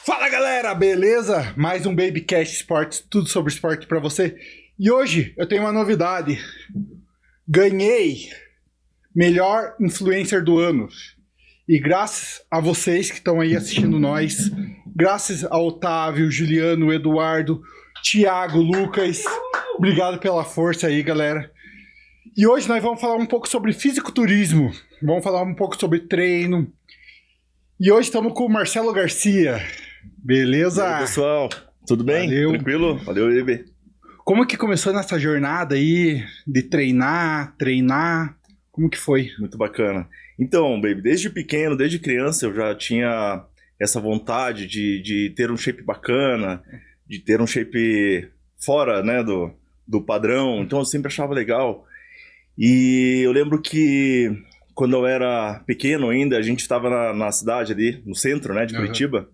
Fala galera, beleza? Mais um Babycast Esportes, tudo sobre esporte pra você. E hoje eu tenho uma novidade. Ganhei melhor influencer do ano. E graças a vocês que estão aí assistindo nós, graças a Otávio, Juliano, Eduardo, Thiago, Lucas, obrigado pela força aí, galera. E hoje nós vamos falar um pouco sobre fisiculturismo, vamos falar um pouco sobre treino. E hoje estamos com o Marcelo Garcia. Beleza? E aí, pessoal, tudo bem? Valeu. Tranquilo? Valeu, Ibe. Como que começou nessa jornada aí de treinar? Como que foi? Muito bacana. Então, baby, desde pequeno, desde criança, eu já tinha essa vontade de ter um shape bacana, de ter um shape fora, né, do padrão. Então, eu sempre achava legal. E eu lembro que quando eu era pequeno ainda, a gente estava na cidade ali, no centro, né, de Curitiba.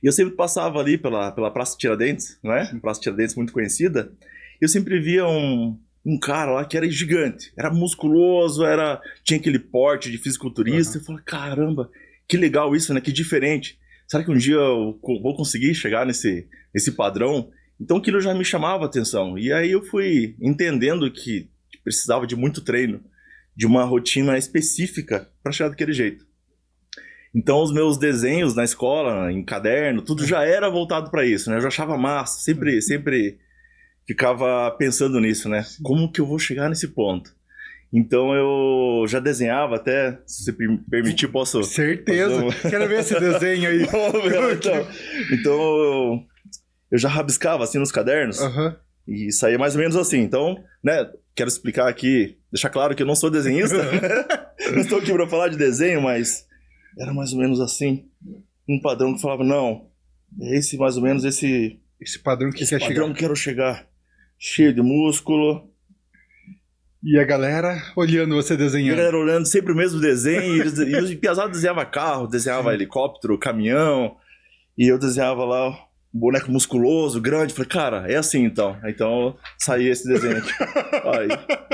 E eu sempre passava ali pela Praça Tiradentes, né? Praça Tiradentes muito conhecida. E eu sempre via um cara lá que era gigante. Era musculoso, tinha aquele porte de fisiculturista. Eu falei, caramba, que legal isso, né? Que diferente. Será que um dia eu vou conseguir chegar nesse padrão? Então aquilo já me chamava a atenção. E aí eu fui entendendo que precisava de muito treino, de uma rotina específica para chegar daquele jeito. Então os meus desenhos na escola, em caderno, tudo já era voltado para isso, né? Eu já achava massa, sempre ficava pensando nisso, né? Como que eu vou chegar nesse ponto? Então eu já desenhava até, se você permitir, posso... Certeza, quero ver esse desenho aí. Então eu já rabiscava assim nos cadernos e saía mais ou menos assim. Então, né, quero explicar aqui, deixar claro que eu não sou desenhista, não estou aqui para falar de desenho, mas... Era mais ou menos assim, um padrão que falava, não, é esse mais ou menos esse padrão que quer chegar. Que quero chegar, cheio de músculo. E a galera olhando você desenhando. A galera olhando sempre o mesmo desenho, e os piazados desenhava carro, desenhava helicóptero, caminhão, e eu desenhava lá um boneco musculoso, grande, falei, cara, é assim então. Então saía esse desenho aqui. Aí.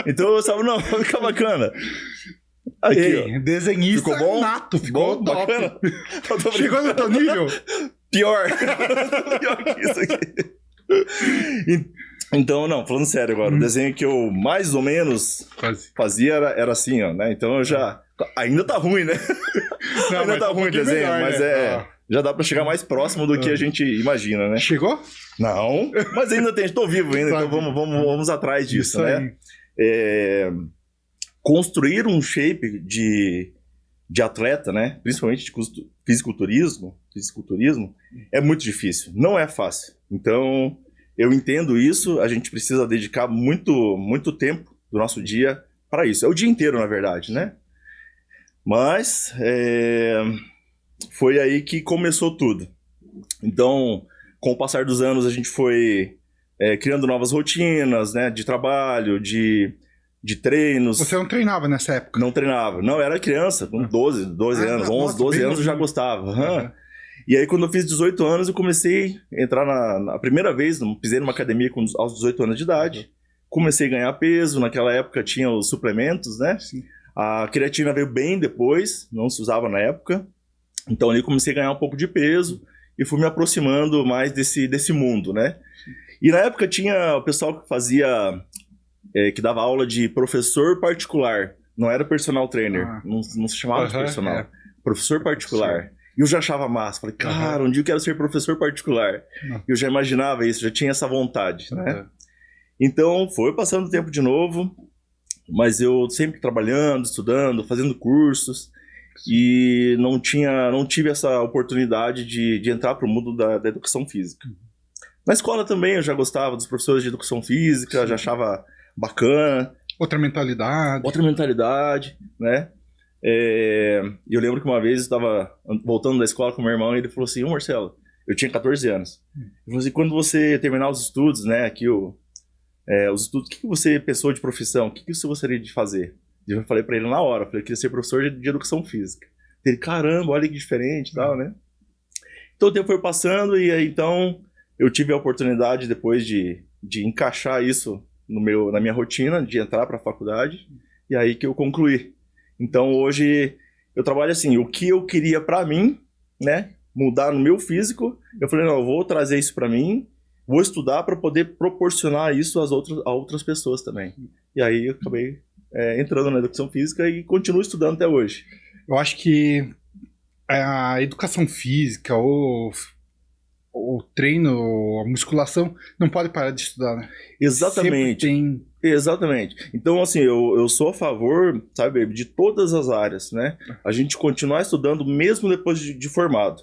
Então eu estava, não, vai ficar bacana. Aqui, ei, desenhista ficou bom? nato, ficou bom, top. Bacana. Chegou no teu nível? Pior. Pior que isso aqui. Então, não, falando sério agora, o desenho que eu mais ou menos fazia era assim, ó, né? Então eu já... Ainda tá ruim, né? Não, ainda tá ruim o desenho, melhor, mas né? já dá pra chegar mais próximo do que a gente imagina, né? Chegou? Não, mas ainda tem, tô vivo ainda, então vamos atrás disso, né? Construir um shape de atleta, né? Principalmente de fisiculturismo, é muito difícil, não é fácil. Então, eu entendo isso, a gente precisa dedicar muito tempo do nosso dia para isso. É o dia inteiro, na verdade, né? Mas foi aí que começou tudo. Então, com o passar dos anos, a gente foi criando novas rotinas, né? De trabalho, de treinos. Você não treinava nessa época? Não treinava. Não, eu era criança, com 12 anos, 11, 12 anos eu já gostava. E aí quando eu fiz 18 anos eu comecei a entrar na primeira vez, pisei numa academia aos 18 anos de idade. Comecei a ganhar peso, naquela época tinha os suplementos, né? Sim. A creatina veio bem depois, não se usava na época. Então ali comecei a ganhar um pouco de peso e fui me aproximando mais desse mundo, né? E na época tinha o pessoal que fazia... que dava aula de professor particular, não era personal trainer, não se chamava de personal, professor particular. E eu já achava massa, falei, cara, um dia eu quero ser professor particular. Eu já imaginava isso, já tinha essa vontade, né? Então foi passando o tempo de novo, mas eu sempre trabalhando, estudando, fazendo cursos, e não tive essa oportunidade de entrar para o mundo da educação física. Na escola também eu já gostava dos professores de educação física, já achava bacana. Outra mentalidade, né? Eu lembro que uma vez eu estava voltando da escola com meu irmão e ele falou assim, Marcelo, eu tinha 14 anos. Ele falou assim, quando você terminar os estudos, né, aqui os estudos, o que você pensou de profissão? O que você gostaria de fazer? E eu falei para ele na hora, eu queria ser professor de educação física. Ele, caramba, olha que diferente e tal, né? Então o tempo foi passando e aí então eu tive a oportunidade depois de encaixar isso na minha rotina, de entrar para a faculdade, e aí que eu concluí. Então hoje eu trabalho assim, o que eu queria para mim, né, mudar no meu físico, eu falei, não, eu vou trazer isso para mim, vou estudar para poder proporcionar isso a outras pessoas também. E aí eu acabei entrando na educação física e continuo estudando até hoje. Eu acho que a educação física ou o treino, a musculação, não pode parar de estudar, né? Exatamente. Sempre tem... Exatamente. Então, assim, eu sou a favor, sabe, de todas as áreas, né? A gente continuar estudando mesmo depois de formado.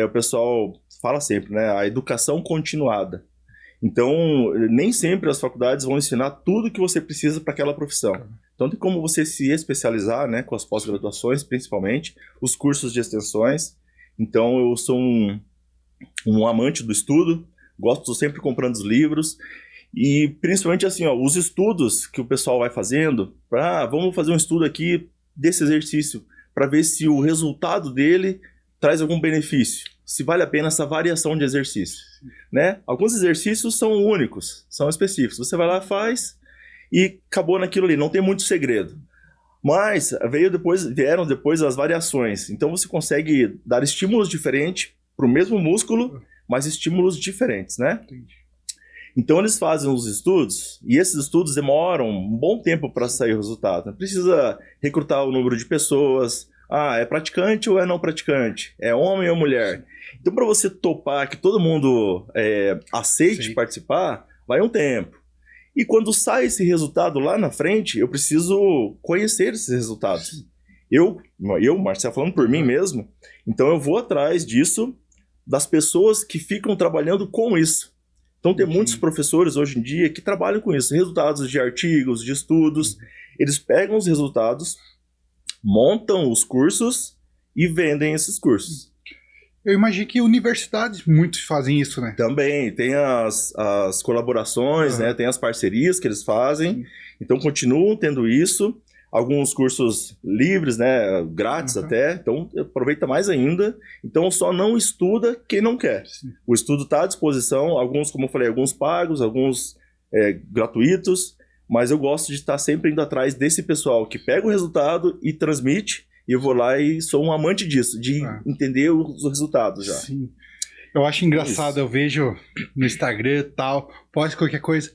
O pessoal fala sempre, né? A educação continuada. Então, nem sempre as faculdades vão ensinar tudo que você precisa para aquela profissão. Então, tem como você se especializar, né? Com as pós-graduações, principalmente, os cursos de extensões. Então, eu sou um amante do estudo, gosto sempre comprando os livros. E principalmente assim, ó, os estudos que o pessoal vai fazendo, vamos fazer um estudo aqui desse exercício, para ver se o resultado dele traz algum benefício, se vale a pena essa variação de exercício, né? Alguns exercícios são únicos, são específicos, você vai lá, faz e acabou naquilo ali, não tem muito segredo. Mas vieram depois as variações, então você consegue dar estímulos diferentes para o mesmo músculo, mas estímulos diferentes, né? Entendi. Então eles fazem os estudos, e esses estudos demoram um bom tempo para sair o resultado. Precisa recrutar o número de pessoas, é praticante ou é não praticante? É homem ou mulher? Então para você topar que todo mundo aceite participar, vai um tempo. E quando sai esse resultado lá na frente, eu preciso conhecer esses resultados. Eu Marcelo, falando por mim mesmo, então eu vou atrás disso, das pessoas que ficam trabalhando com isso. Então tem muitos professores hoje em dia que trabalham com isso, resultados de artigos, de estudos. Eles pegam os resultados, montam os cursos e vendem esses cursos. Eu imagino que universidades muitos fazem isso, né? Também, tem as colaborações, né? Tem as parcerias que eles fazem. Então continuam tendo isso. Alguns cursos livres, né, grátis até, então aproveita mais ainda. Então só não estuda quem não quer. Sim. O estudo está à disposição, alguns, como eu falei, alguns pagos, alguns gratuitos, mas eu gosto de estar sempre indo atrás desse pessoal que pega o resultado e transmite, e eu vou lá e sou um amante disso, de entender os resultados já. Sim. Eu acho engraçado, eu vejo no Instagram e tal, posto qualquer coisa...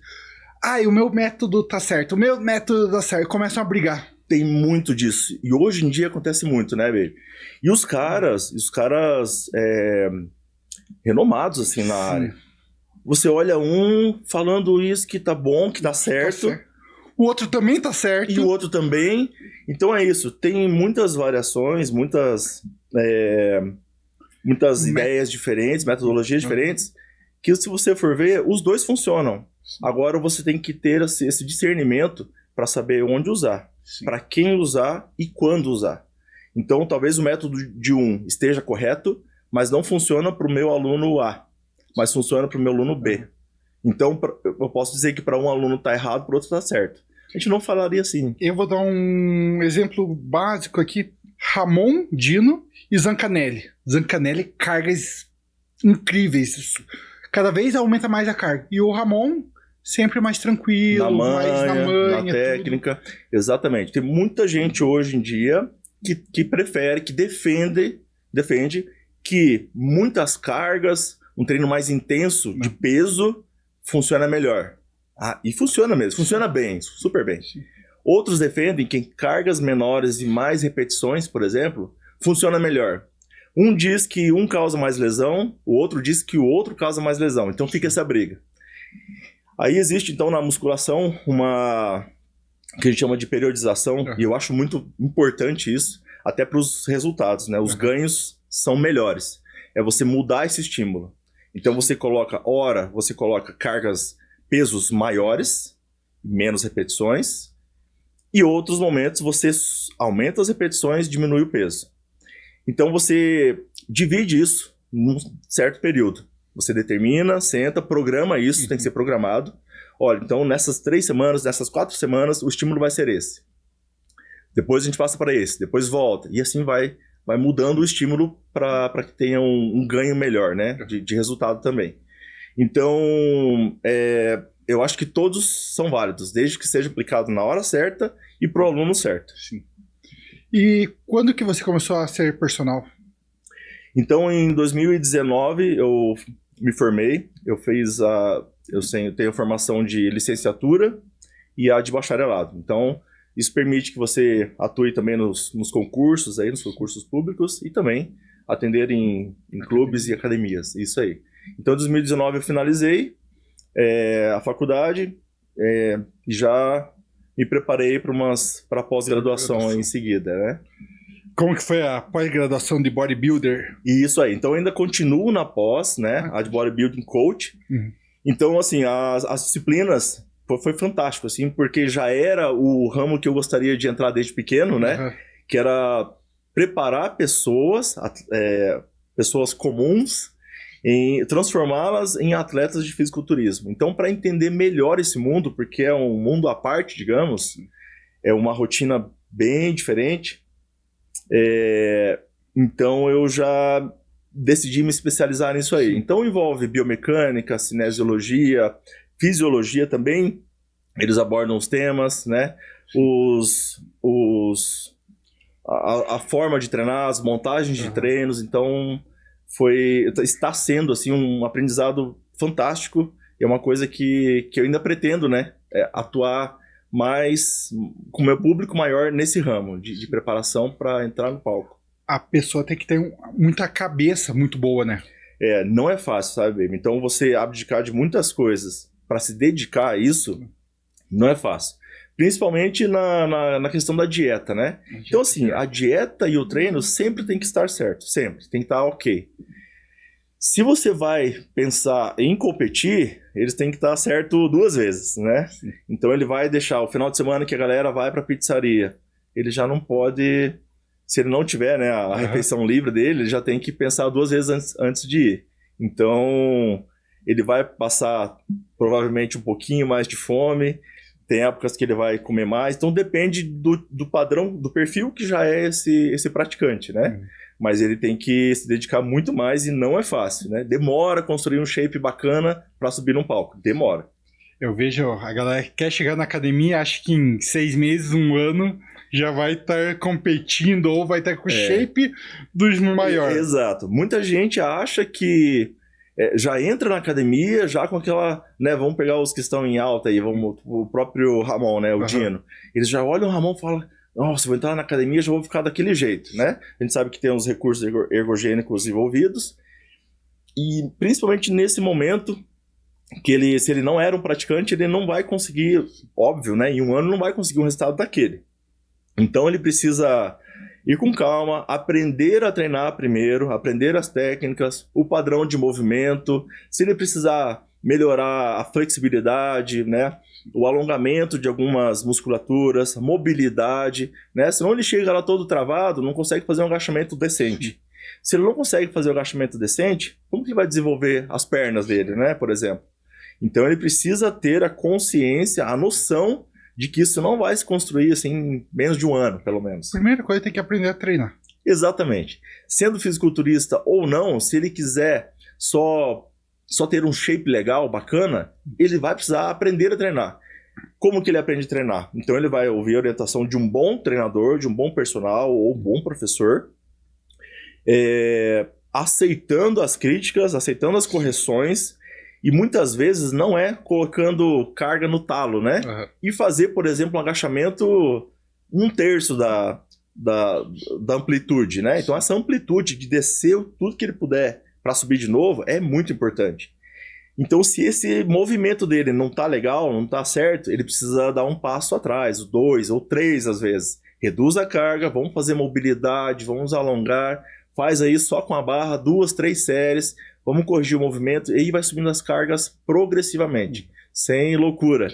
e o meu método tá certo, o meu método tá certo. Começam a brigar. Tem muito disso. E hoje em dia acontece muito, né, baby? E os caras renomados, assim, na área. Você olha um falando isso que tá bom, que tá certo. O outro também tá certo. E o outro também. Então é isso. Tem muitas variações, muitas ideias diferentes, metodologias diferentes, que se você for ver, os dois funcionam. Agora você tem que ter esse discernimento para saber onde usar, para quem usar e quando usar. Então talvez o método de um esteja correto, mas não funciona para o meu aluno A, mas funciona para o meu aluno B. Então eu posso dizer que para um aluno está errado, para o outro está certo. A gente não falaria assim. Eu vou dar um exemplo básico aqui. Ramon, Dino e Zancanelli. Zancanelli, cargas incríveis. Cada vez aumenta mais a carga. E o Ramon... sempre mais tranquilo, mais na manha, na técnica. Tudo. Exatamente. Tem muita gente hoje em dia que prefere, que defende que muitas cargas, um treino mais intenso de peso, funciona melhor. E funciona mesmo, funciona bem, super bem. Sim. Outros defendem que em cargas menores e mais repetições, por exemplo, funciona melhor. Um diz que um causa mais lesão, o outro diz que o outro causa mais lesão. Então fica essa briga. Aí existe, então, na musculação, uma que a gente chama de periodização, e eu acho muito importante isso, até para os resultados, né? Os ganhos são melhores. É você mudar esse estímulo. Então você coloca cargas, pesos maiores, menos repetições, e outros momentos você aumenta as repetições, diminui o peso. Então você divide isso num certo período. Você determina, senta, programa isso, tem que ser programado. Olha, então nessas 3 semanas, nessas 4 semanas, o estímulo vai ser esse. Depois a gente passa para esse, depois volta. E assim vai mudando o estímulo para que tenha um ganho melhor, né? De resultado também. Então, eu acho que todos são válidos, desde que seja aplicado na hora certa e para o aluno certo. Sim. E quando que você começou a ser personal? Então, em 2019, eu me formei, eu tenho formação de licenciatura e a de bacharelado. Então, isso permite que você atue também nos concursos, nos concursos públicos e também atender em clubes e academias, isso aí. Então, em 2019 eu finalizei a faculdade e já me preparei para pós-graduação em seguida, né? Como que foi a pós-graduação de bodybuilder? Isso aí. Então, eu ainda continuo na pós, né? A de bodybuilding coach. Uhum. Então, assim, as disciplinas foi fantástico, assim, porque já era o ramo que eu gostaria de entrar desde pequeno, né? Uhum. Que era preparar pessoas comuns, transformá-las em atletas de fisiculturismo. Então, para entender melhor esse mundo, porque é um mundo à parte, digamos, é uma rotina bem diferente, então eu já decidi me especializar nisso aí. Então envolve biomecânica, cinesiologia, fisiologia também, eles abordam os temas, né? A forma de treinar, as montagens de treinos, então está sendo assim um aprendizado fantástico, é uma coisa que eu ainda pretendo, né? Atuar mais com o meu público maior nesse ramo de preparação para entrar no palco. A pessoa tem que ter muita cabeça muito boa, né? Não é fácil, sabe, baby? Então você abdicar de muitas coisas para se dedicar a isso, não é fácil. Principalmente na questão da dieta, né? Então assim, a dieta e o treino sempre tem que estar certo, sempre, tem que estar ok. Se você vai pensar em competir, eles têm que estar certo 2 vezes, né? Sim. Então ele vai deixar o final de semana que a galera vai para pizzaria. Ele já não pode, se ele não tiver, né, a refeição livre dele, ele já tem que pensar 2 vezes antes de ir. Então ele vai passar provavelmente um pouquinho mais de fome, tem épocas que ele vai comer mais, então depende do padrão, do perfil que já é esse praticante, né? Mas ele tem que se dedicar muito mais e não é fácil, né? Demora construir um shape bacana para subir num palco, demora. Eu vejo a galera que quer chegar na academia, acha que em 6 meses, 1 ano, já vai estar competindo ou vai estar com o shape dos maiores. Exato. Muita gente acha que já entra na academia já com aquela, né, vamos pegar os que estão em alta aí, o próprio Ramon, né, o Dino. Eles já olham o Ramon e falam, nossa, vou entrar na academia, já vou ficar daquele jeito, né? A gente sabe que tem uns recursos ergogênicos envolvidos e principalmente nesse momento que se ele não era um praticante, ele não vai conseguir, óbvio, né, em 1 ano não vai conseguir um resultado daquele. Então ele precisa ir com calma, aprender a treinar primeiro, aprender as técnicas, o padrão de movimento, se ele precisar melhorar a flexibilidade, né, o alongamento de algumas musculaturas, mobilidade, né, senão ele chega lá todo travado, não consegue fazer um agachamento decente. Se ele não consegue fazer o agachamento decente, como que ele vai desenvolver as pernas dele, né, por exemplo? Então ele precisa ter a consciência, a noção de que isso não vai se construir assim em menos de 1 ano, pelo menos. Primeira coisa, tem que aprender a treinar. Exatamente. Sendo fisiculturista ou não, se ele quiser só ter um shape legal, bacana, ele vai precisar aprender a treinar. Como que ele aprende a treinar? Então ele vai ouvir a orientação de um bom treinador, de um bom personal ou um bom professor, aceitando as críticas, aceitando as correções, e muitas vezes não é colocando carga no talo, né? E fazer, por exemplo, um agachamento 1/3 da amplitude, né? Então essa amplitude de descer tudo que ele puder para subir de novo é muito importante. Então se esse movimento dele não tá legal, não tá certo, ele precisa dar um passo atrás, 2 ou 3 às vezes. Reduz a carga, vamos fazer mobilidade, vamos alongar, faz aí só com a barra 2, 3 séries, vamos corrigir o movimento e aí vai subindo as cargas progressivamente, sem loucura.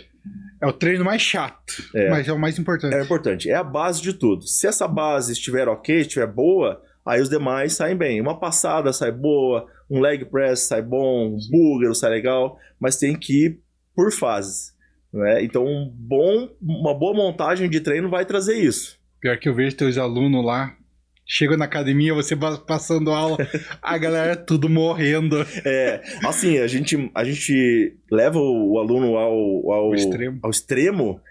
É o treino mais chato, mas é o mais importante. É importante, é a base de tudo. Se essa base estiver ok, estiver boa, aí os demais saem bem. Uma passada sai boa, um leg press sai bom, um búlgaro sai legal, mas tem que ir por fases, né? Então uma boa montagem de treino vai trazer isso. Pior que eu vejo teus alunos lá, chega na academia, você passando aula, a galera tudo morrendo. Assim, a gente leva o aluno ao extremo,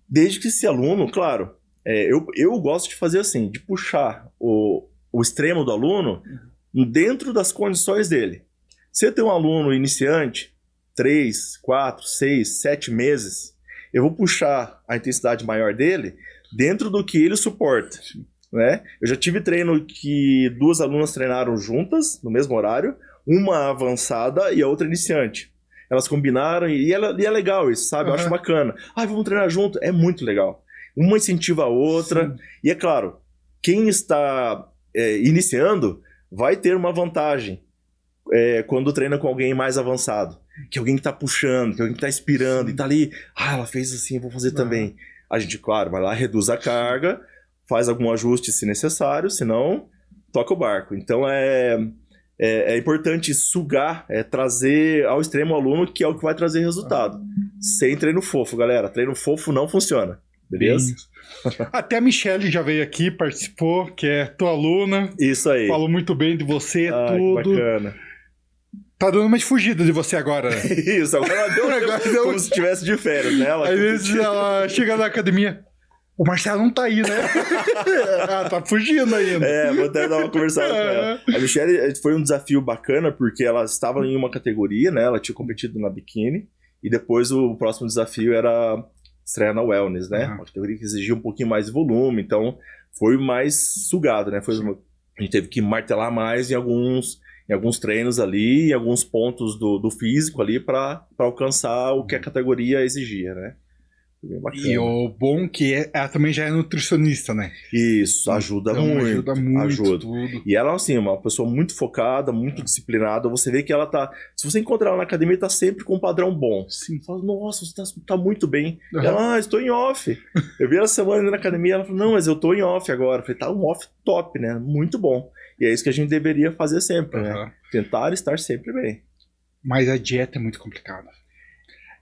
desde que esse aluno, claro, eu gosto de fazer assim, de puxar o extremo do aluno dentro das condições dele. Se tem um aluno iniciante, 3, 4, 6, 7 meses, eu vou puxar a intensidade maior dele dentro do que ele suporta, né? Eu já tive treino que 2 alunas treinaram juntas, no mesmo horário, uma avançada e a outra iniciante. Elas combinaram e é legal isso, sabe? Eu acho bacana. Vamos treinar junto? É muito legal. Uma incentiva a outra. Sim. E é claro, quem está iniciando vai ter uma vantagem quando treina com alguém mais avançado. Que alguém que tá puxando, que alguém que tá inspirando. Sim. E tá ali, ela fez assim, eu vou fazer também. A gente, claro, vai lá, reduz a carga, faz algum ajuste se necessário, senão toca o barco. Então é importante sugar, trazer ao extremo o aluno, que é o que vai trazer resultado. Sem treino fofo, galera. Treino fofo não funciona. Beleza? Até a Michelle já veio aqui, participou, que é tua aluna. Isso aí. Falou muito bem de você, tudo. Que bacana. Tá dando uma fugida de você agora. Isso, agora ela deu como se estivesse de férias, né? Às vezes ela chega na academia, o Marcelo não tá aí, né? Tá fugindo ainda. Vou até dar uma conversada com ela. A Michelle foi um desafio bacana, porque ela estava em uma categoria, né? Ela tinha competido na biquíni, e depois o próximo desafio era estrear na wellness, né? Uma categoria que exigia um pouquinho mais de volume, então foi mais sugado, né? A gente teve que martelar mais em alguns treinos ali, em alguns pontos do físico ali para alcançar o que a categoria exigia, né? E o bom que ela também já é nutricionista, né? Isso, ajuda muito. Ajuda muito. Tudo. E ela, assim, é uma pessoa muito focada, muito disciplinada. Você vê que ela tá... Se você encontrar ela na academia, tá sempre com um padrão bom. Sim. Fala, nossa, você tá muito bem. Ela, estou em off. Eu vi ela semana na academia, ela falou, não, mas eu tô em off agora. Eu falei, tá um off top, né? Muito bom. E é isso que a gente deveria fazer sempre, né? Tentar estar sempre bem. Mas a dieta é muito complicada.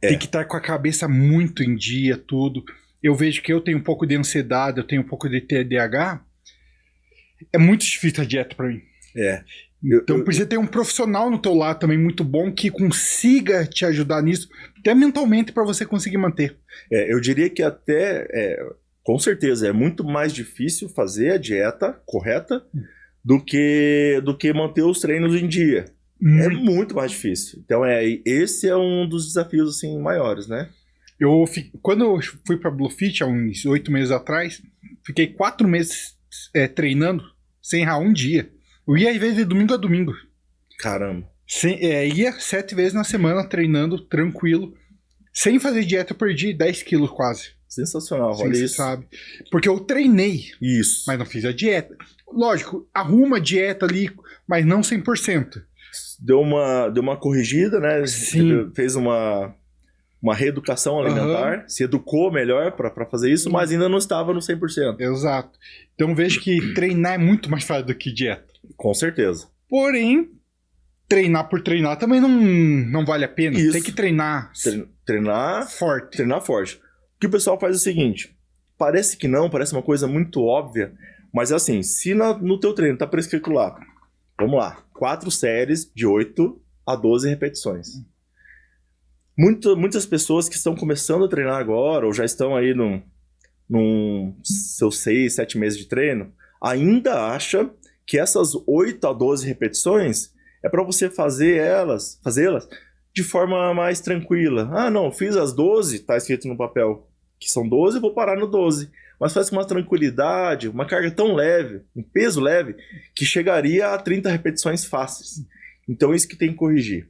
Tem que estar com a cabeça muito em dia, tudo. Eu vejo que eu tenho um pouco de ansiedade, eu tenho um pouco de TDAH. É muito difícil a dieta pra mim. Então precisa ter um profissional no teu lado também muito bom que consiga te ajudar nisso, até mentalmente, para você conseguir manter. Eu diria que até, com certeza, é muito mais difícil fazer a dieta correta do que manter os treinos em dia. É muito mais difícil. Então, esse é um dos desafios assim, maiores, né? Quando eu fui pra Bluefit, há uns 8 meses atrás, fiquei 4 meses treinando sem errar um dia. Eu ia, às vezes, de domingo a domingo. Caramba. Ia 7 vezes na semana, treinando, tranquilo. Sem fazer dieta, eu perdi 10 quilos quase. Sensacional, olha isso. Sabe? Porque eu treinei, isso, mas não fiz a dieta. Lógico, arruma a dieta ali, mas não 100%. Deu uma corrigida, né? Sim. Fez uma reeducação alimentar, se educou melhor para fazer isso, mas ainda não estava no 100%. Exato. Então vejo que treinar é muito mais fácil do que dieta. Com certeza. Porém, treinar por treinar também não vale a pena. Isso. Tem que treinar forte. Treinar forte. O que o pessoal faz é o seguinte, parece que não, parece uma coisa muito óbvia, mas é assim, se no teu treino tá prescrito lá, vamos lá, 4 séries de 8 a 12 repetições. Muitas pessoas que estão começando a treinar agora, ou já estão aí num seus 6, 7 meses de treino, ainda acha que essas 8 a 12 repetições é para você fazê-las de forma mais tranquila. Ah, não, fiz as 12, tá escrito no papel que são 12, vou parar no 12. Mas faz com uma tranquilidade, uma carga tão leve, um peso leve, que chegaria a 30 repetições fáceis. Então isso que tem que corrigir.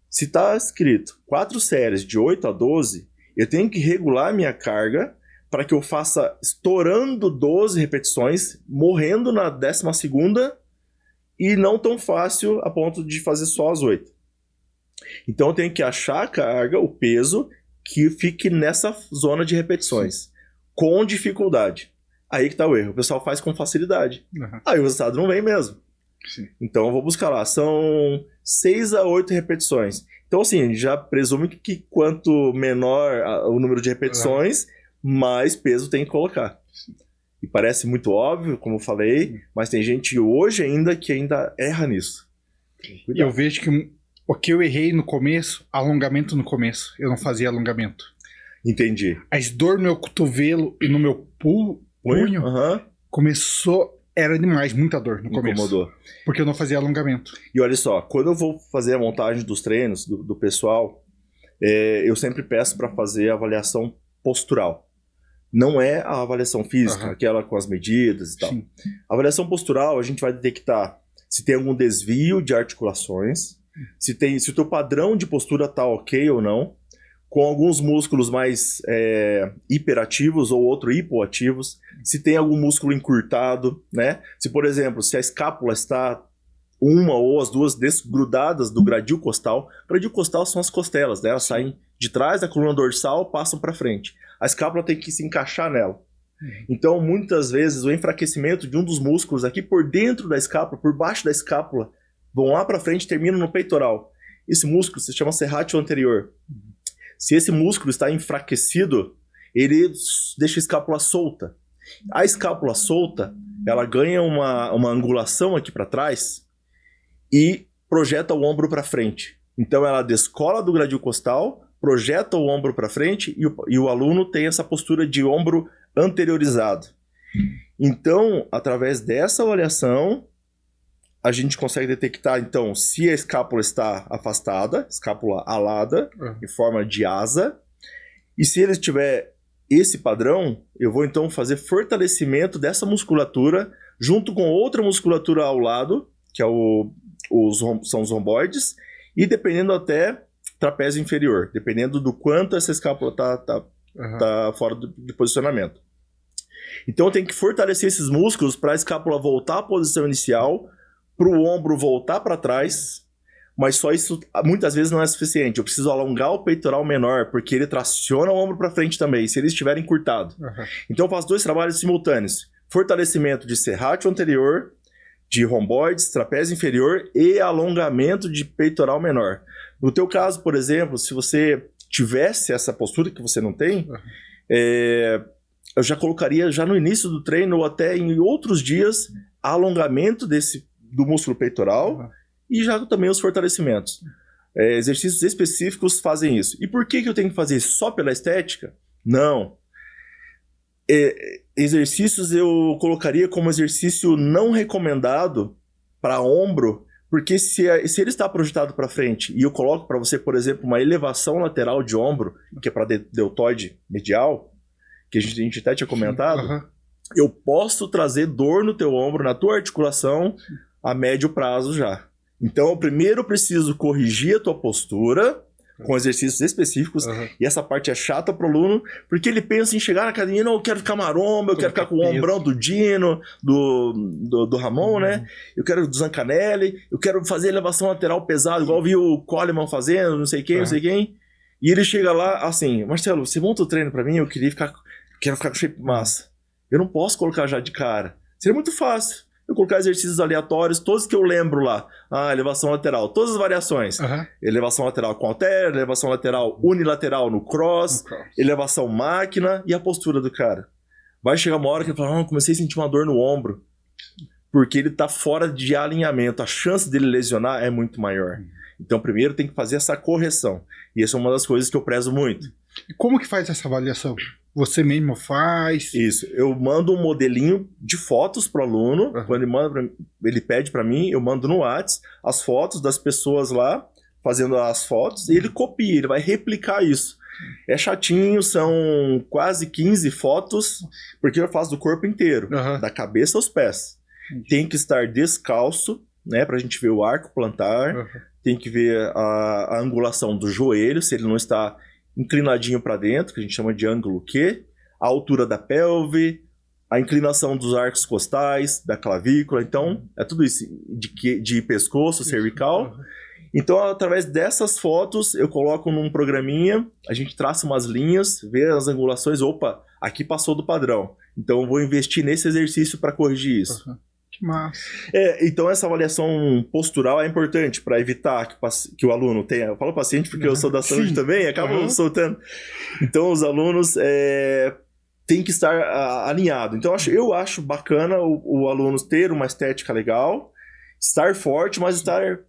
Se está escrito 4 séries de 8 a 12, eu tenho que regular minha carga para que eu faça estourando 12 repetições, morrendo na 12ª e não tão fácil a ponto de fazer só as 8. Então eu tenho que achar a carga, o peso, que fique nessa zona de repetições, com dificuldade. Aí que está o erro, o pessoal faz com facilidade. Aí o resultado não vem mesmo. Sim. Então eu vou buscar lá, são 6 a 8 repetições. Então assim, já presume que quanto menor o número de repetições, mais peso tem que colocar. Sim. E parece muito óbvio, como eu falei, mas tem gente hoje ainda que ainda erra nisso. E eu vejo que o que eu errei no começo, alongamento no começo, eu não fazia alongamento. Entendi. As dor no meu cotovelo e no meu punho começou era demais, muita dor no começo. Incomodou. Porque eu não fazia alongamento. E olha só, quando eu vou fazer a montagem dos treinos do pessoal, eu sempre peço para fazer a avaliação postural. Não é a avaliação física, aquela com as medidas e tal. Sim. A avaliação postural, a gente vai detectar se tem algum desvio de articulações, se o teu padrão de postura tá ok ou não, com alguns músculos mais hiperativos ou outro hipoativos, se tem algum músculo encurtado, né? Se, por exemplo, se a escápula está uma ou as duas desgrudadas do gradil costal. O gradil costal são as costelas, né? Elas saem de trás da coluna dorsal, passam para frente. A escápula tem que se encaixar nela. Então, muitas vezes, o enfraquecimento de um dos músculos aqui por dentro da escápula, por baixo da escápula, vão lá para frente e terminam no peitoral. Esse músculo se chama serrátil anterior. Se esse músculo está enfraquecido, ele deixa a escápula solta. A escápula solta, ela ganha uma angulação aqui para trás e projeta o ombro para frente. Então ela descola do gradil costal, projeta o ombro para frente e o aluno tem essa postura de ombro anteriorizado. Então, através dessa avaliação, a gente consegue detectar, então, se a escápula está afastada, escápula alada, em forma de asa. E se ele tiver esse padrão, eu vou, então, fazer fortalecimento dessa musculatura junto com outra musculatura ao lado, que é são os romboides, e dependendo até trapézio inferior, dependendo do quanto essa escápula tá fora de posicionamento. Então, eu tenho que fortalecer esses músculos para a escápula voltar à posição inicial, para o ombro voltar para trás, mas só isso muitas vezes não é suficiente. Eu preciso alongar o peitoral menor, porque ele traciona o ombro para frente também, se ele estiver encurtado. Então eu faço dois trabalhos simultâneos. Fortalecimento de serrátil anterior, de romboides, trapézio inferior e alongamento de peitoral menor. No teu caso, por exemplo, se você tivesse essa postura que você não tem, eu já colocaria já no início do treino ou até em outros dias alongamento do músculo peitoral e já também os fortalecimentos. Exercícios específicos fazem isso. E por que eu tenho que fazer isso? Só pela estética? Não. Exercícios eu colocaria como exercício não recomendado para ombro, porque se ele está projetado para frente e eu coloco para você, por exemplo, uma elevação lateral de ombro, que é para deltoide medial, que a gente até tinha comentado, eu posso trazer dor no teu ombro, na tua articulação, a médio prazo já. Então, eu primeiro preciso corrigir a tua postura com exercícios específicos, e essa parte é chata pro aluno, porque ele pensa em chegar na academia, não, eu quero ficar maromba, eu quero ficar com o ombrão do Dino, do Ramon, né? Eu quero do Zancanelli, eu quero fazer elevação lateral pesada, igual eu vi o Coleman fazendo, não sei quem, não sei quem. E ele chega lá, assim, Marcelo, você monta o treino pra mim, quero ficar com shape massa. Eu não posso colocar já de cara. Seria muito fácil eu colocar exercícios aleatórios, todos que eu lembro lá. Elevação lateral, todas as variações. Elevação lateral com halter, elevação lateral unilateral no cross, elevação máquina e a postura do cara. Vai chegar uma hora que ele fala, comecei a sentir uma dor no ombro. Porque ele tá fora de alinhamento. A chance dele lesionar é muito maior. Então, primeiro tem que fazer essa correção. E essa é uma das coisas que eu prezo muito. E como que faz essa avaliação? Você mesmo faz? Isso. Eu mando um modelinho de fotos pro aluno. Quando ele pede para mim, eu mando no WhatsApp as fotos das pessoas lá fazendo as fotos e ele copia, ele vai replicar isso. É chatinho, são quase 15 fotos, porque eu faço do corpo inteiro, da cabeça aos pés. Tem que estar descalço, né, pra gente ver o arco plantar, tem que ver a angulação do joelho, se ele não está inclinadinho para dentro, que a gente chama de ângulo Q, a altura da pelve, a inclinação dos arcos costais, da clavícula, então é tudo isso, de pescoço, cervical. Então, através dessas fotos, eu coloco num programinha, a gente traça umas linhas, vê as angulações, opa, aqui passou do padrão. Então, eu vou investir nesse exercício para corrigir isso. Que massa. Então, essa avaliação postural é importante para evitar que o aluno tenha... Eu falo paciente porque eu sou da saúde também, acabo soltando. Então, os alunos têm que estar alinhados. Então, eu acho bacana o aluno ter uma estética legal, estar forte, mas estar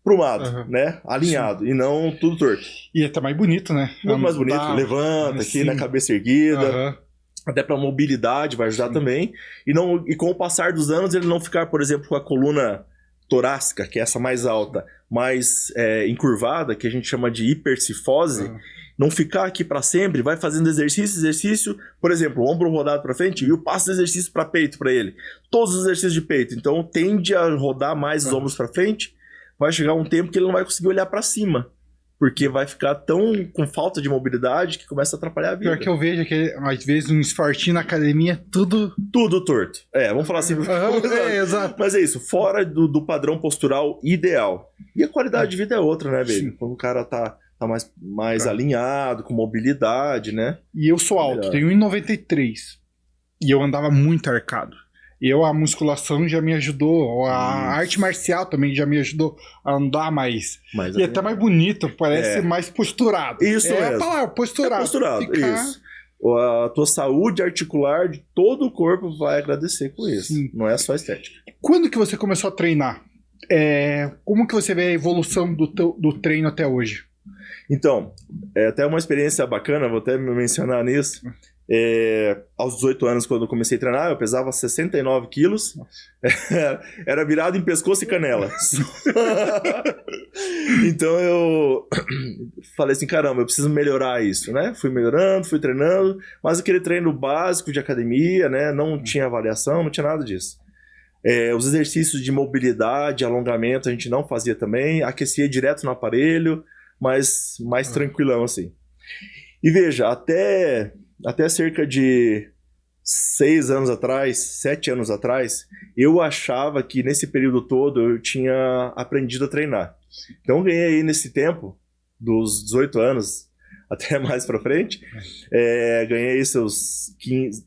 prumado, né? Alinhado, e não tudo torto. E é até mais bonito, né? Muito mais bonito. Levanta aqui na cabeça erguida. até para mobilidade vai ajudar também. E com o passar dos anos, ele não ficar, por exemplo, com a coluna torácica, que é essa mais alta, mais encurvada, que a gente chama de hipercifose, não ficar aqui para sempre, vai fazendo exercício, por exemplo, o ombro rodado para frente e eu passo exercício para peito para ele. Todos os exercícios de peito. Então tende a rodar mais os ombros para frente, vai chegar um tempo que ele não vai conseguir olhar para cima. Porque vai ficar tão com falta de mobilidade que começa a atrapalhar a vida. Pior que eu vejo que, às vezes, um esportinho na academia, tudo torto. Vamos falar assim. Exato. Mas é isso, fora do padrão postural ideal. E a qualidade de vida é outra, né, baby? Quando o cara tá mais alinhado, com mobilidade, né? E eu sou alto, tenho 1,93. E eu andava muito arcado. A musculação já me ajudou, a arte marcial também já me ajudou a andar mais. E até mais bonito, parece mais posturado. Isso mesmo. A palavra, posturado. Isso. A tua saúde articular de todo o corpo vai agradecer com isso. Sim. Não é só estética. Quando que você começou a treinar? Como que você vê a evolução do treino até hoje? Então, até uma experiência bacana, vou até mencionar nisso. Aos 18 anos, quando eu comecei a treinar, eu pesava 69 quilos. Era virado em pescoço e canela. Então eu falei assim, caramba, eu preciso melhorar isso, né? Fui melhorando, fui treinando, mas aquele treino básico de academia, né? Não tinha avaliação, não tinha nada disso. Os exercícios de mobilidade, alongamento, a gente não fazia também. Aquecia direto no aparelho, mas mais tranquilão assim. E veja, até cerca de 6 anos atrás, 7 anos atrás, eu achava que nesse período todo eu tinha aprendido a treinar. Então eu ganhei aí nesse tempo, dos 18 anos até mais pra frente, ganhei seus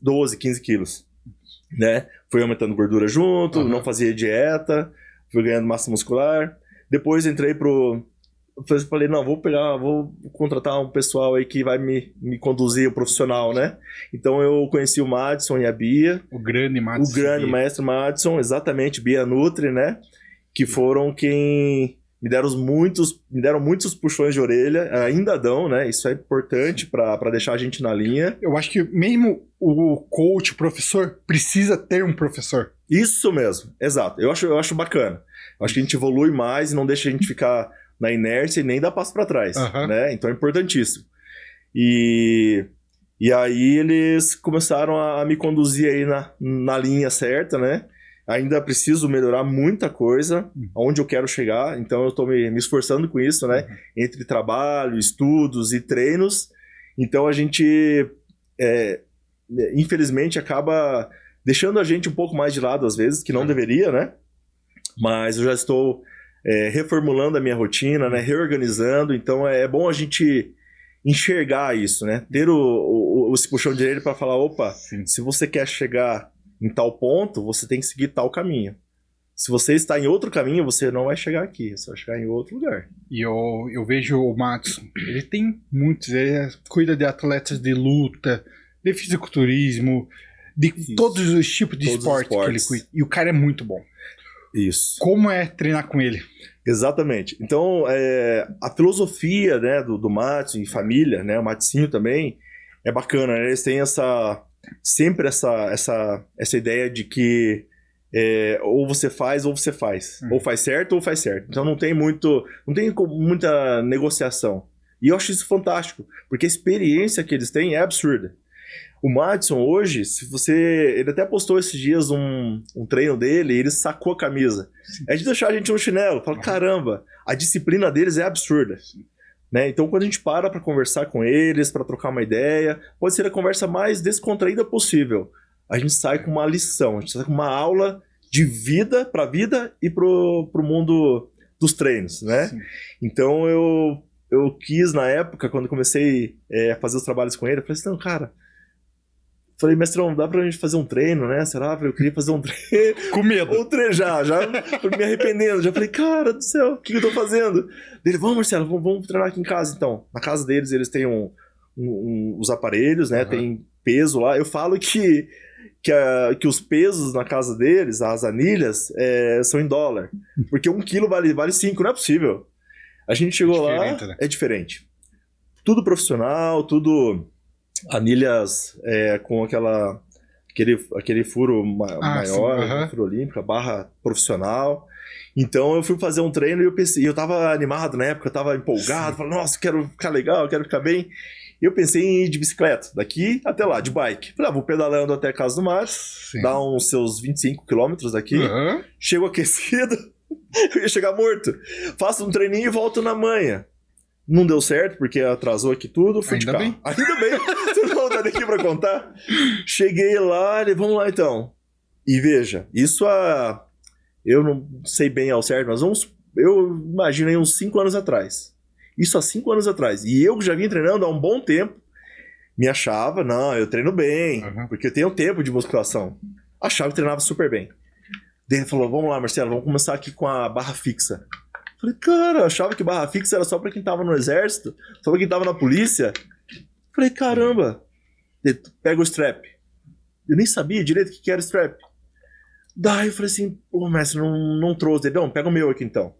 12, 15 quilos. Né? Fui aumentando gordura junto, não fazia dieta, fui ganhando massa muscular. Depois entrei falei, não, vou contratar um pessoal aí que vai me conduzir, o profissional, né? Então eu conheci o Madison e a Bia. O grande Madison. O grande maestro Madison, exatamente, Bia Nutri, né? Que foram quem me deram muitos puxões de orelha, ainda dão, né? Isso é importante para deixar a gente na linha. Eu acho que mesmo o coach, o professor, precisa ter um professor. Isso mesmo, exato. Eu acho bacana. Eu acho que a gente evolui mais e não deixa a gente ficar na inércia e nem dá passo para trás, né? Então é importantíssimo. E aí eles começaram a me conduzir aí na linha certa, né? Ainda preciso melhorar muita coisa, onde eu quero chegar, então eu estou me esforçando com isso, né? Entre trabalho, estudos e treinos. Então a gente, infelizmente, acaba deixando a gente um pouco mais de lado às vezes, que não deveria, né? Mas eu já estou reformulando a minha rotina, né? Reorganizando, então é bom a gente enxergar isso, né? Ter esse puxão de orelha para falar, opa, se você quer chegar em tal ponto, você tem que seguir tal caminho. Se você está em outro caminho, você não vai chegar aqui, você vai chegar em outro lugar. E eu vejo o Madison, ele tem muitos, ele cuida de atletas de luta, de fisiculturismo, de todos os tipos de esporte que ele cuida. E o cara é muito bom. Isso. Como é treinar com ele? Exatamente. Então, a filosofia, né, do Madison e família, né, o Maticinho também, é bacana, né? Eles têm sempre essa ideia de que ou você faz ou você faz. Ou faz certo ou faz certo. Então não tem muita negociação. E eu acho isso fantástico, porque a experiência que eles têm é absurda. O Madison hoje, ele até postou esses dias um treino dele e ele sacou a camisa. É de deixar a gente no chinelo. Fala, caramba, a disciplina deles é absurda. Né? Então quando a gente para conversar com eles, para trocar uma ideia, pode ser a conversa mais descontraída possível. A gente sai com uma lição, a gente sai com uma aula de vida para a vida e pro mundo dos treinos, né? Sim. Então eu quis, na época, quando comecei a fazer os trabalhos com ele, eu falei assim, não, cara... Falei, mestrão, dá pra gente fazer um treino, né? Será? Eu queria fazer um treino. Com medo. Um treino, já me arrependendo. Já falei, cara do céu, o que eu tô fazendo? Ele, vamos, Marcelo, vamos treinar aqui em casa, então. Na casa deles, eles têm os aparelhos, né? Tem peso lá. Eu falo que os pesos na casa deles, as anilhas, são em dólar. Porque 1 quilo vale 5, não é possível. A gente chegou lá, né? É diferente. Tudo profissional, tudo... anilhas com aquele furo maior, sim, furo olímpico, barra profissional. Então eu fui fazer um treino e eu pensei, eu tava animado na época, eu tava empolgado, falei, nossa, quero ficar legal, quero ficar bem. E eu pensei em ir de bicicleta, daqui até lá, de bike. Falei, vou pedalando até a casa do Matos, dá uns seus 25 quilômetros daqui, chego aquecido, eu ia chegar morto. Faço um treininho e volto na manhã. Não deu certo, porque atrasou aqui tudo, fui de carro. Ainda bem, você não tá aqui pra contar. Cheguei lá, vamos lá então. E veja, isso eu não sei bem ao certo, mas eu imagino aí uns 5 anos atrás. Isso há 5 anos atrás. E eu que já vim treinando há um bom tempo, me achava, não, eu treino bem, porque eu tenho tempo de musculação. Achava que treinava super bem. Daí ele falou, vamos lá, Marcelo, vamos começar aqui com a barra fixa. Falei, cara, eu achava que barra fixa era só pra quem tava no exército, só pra quem tava na polícia. Falei, caramba, pega o strap. Eu nem sabia direito o que era strap. Daí eu falei assim, pô, mestre, não trouxe. Ele, não, pega o meu aqui então.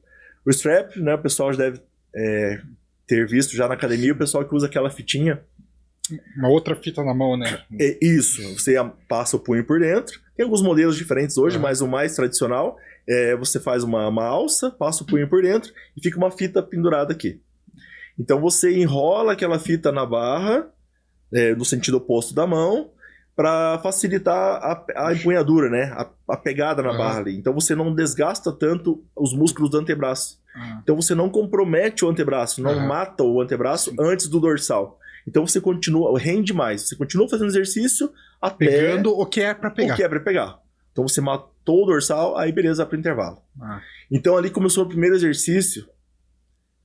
O strap, né, o pessoal já deve ter visto já na academia, o pessoal que usa aquela fitinha. Uma outra fita na mão, né? É isso, você passa o punho por dentro. Tem alguns modelos diferentes hoje, mas o mais tradicional você faz uma alça, passa o punho por dentro e fica uma fita pendurada aqui. Então você enrola aquela fita na barra, no sentido oposto da mão, para facilitar a empunhadura, né? A pegada na barra ali. Então você não desgasta tanto os músculos do antebraço. Então você não compromete o antebraço, não mata o antebraço antes do dorsal. Então você continua, rende mais. Você continua fazendo exercício até... Pegando o que é pra pegar. O que é pra pegar. Então você matou o dorsal, aí beleza, pro intervalo. Então ali começou o primeiro exercício.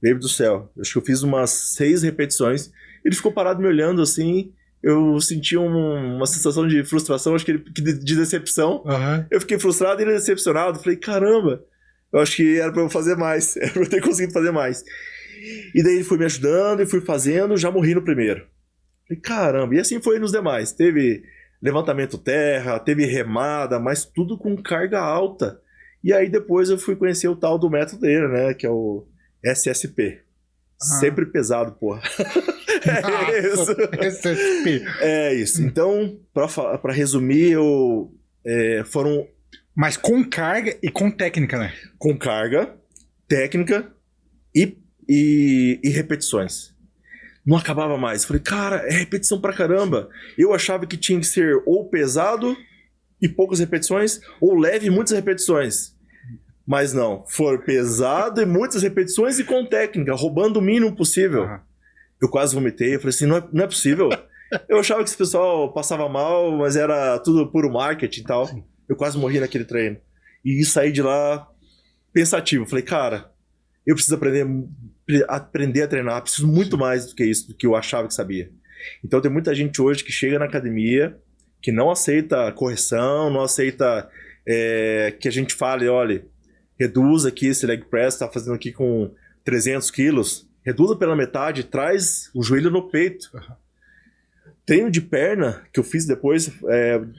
Baby do céu. Acho que eu fiz umas 6 repetições. Ele ficou parado me olhando assim. Eu senti uma sensação de frustração, acho que de decepção. Eu fiquei frustrado e ele decepcionado. Falei, caramba, eu acho que era pra eu fazer mais. Era pra eu ter conseguido fazer mais. E daí ele foi me ajudando e fui fazendo, já morri no primeiro. Falei, caramba, e assim foi nos demais. Teve levantamento terra, teve remada, mas tudo com carga alta. E aí depois eu fui conhecer o tal do método dele, né, que é o SSP. Sempre pesado, porra. Isso. SSP. É isso. Então, pra resumir, foram... Mas com carga e com técnica, né? Com carga, técnica e repetições. Não acabava mais. Falei, cara, é repetição pra caramba. Eu achava que tinha que ser ou pesado e poucas repetições, ou leve e muitas repetições. Mas não. Foi pesado e muitas repetições e com técnica, roubando o mínimo possível. Eu quase vomitei. Eu falei assim, não é possível. Eu achava que esse pessoal passava mal, mas era tudo puro marketing e tal. Eu quase morri naquele treino. E saí de lá pensativo. Falei, cara, eu preciso aprender a treinar. Preciso muito mais do que isso, do que eu achava que sabia. Então tem muita gente hoje que chega na academia, que não aceita correção, não aceita que a gente fale, olha, reduz aqui esse leg press, tá fazendo aqui com 300 quilos. Reduza pela metade, traz o joelho no peito. Treino de perna, que eu fiz depois,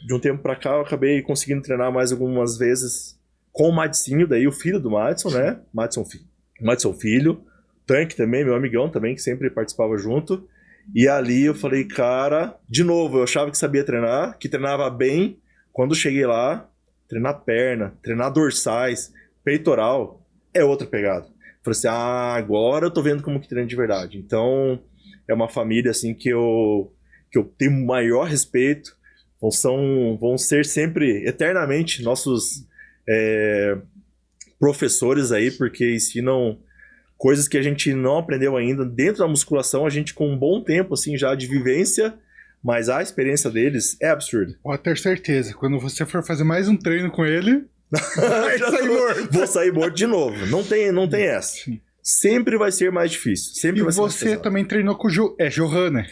de um tempo pra cá, eu acabei conseguindo treinar mais algumas vezes com o Madzinho, daí o filho do Madison, né? Madison Filho. Tanque também, meu amigão também, que sempre participava junto. E ali eu falei, cara, de novo, eu achava que sabia treinar, que treinava bem. Quando cheguei lá, treinar perna, treinar dorsais, peitoral, é outra pegada. Falei assim, agora eu tô vendo como que treina de verdade. Então, é uma família assim que eu tenho maior respeito. Vão ser sempre, eternamente, nossos professores aí, porque ensinam coisas que a gente não aprendeu ainda. Dentro da musculação, a gente com um bom tempo assim já de vivência, mas a experiência deles é absurda. Pode ter certeza, quando você for fazer mais um treino com ele... Vou sair morto de novo. Não tem essa. Sim. Sempre vai ser mais difícil. Sempre vai ser mais você também treinou com o Johan, né?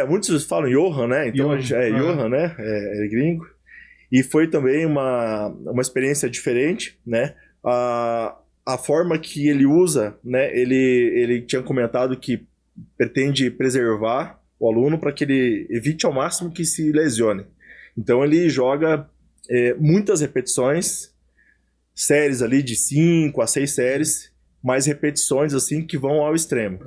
Muitos falam Johan, né? Então Johan, né? É gringo. E foi também uma experiência diferente, né? A forma que ele usa, né? Ele tinha comentado que pretende preservar o aluno para que ele evite ao máximo que se lesione. Então ele joga muitas repetições, séries ali de 5 a 6 séries, mais repetições assim que vão ao extremo.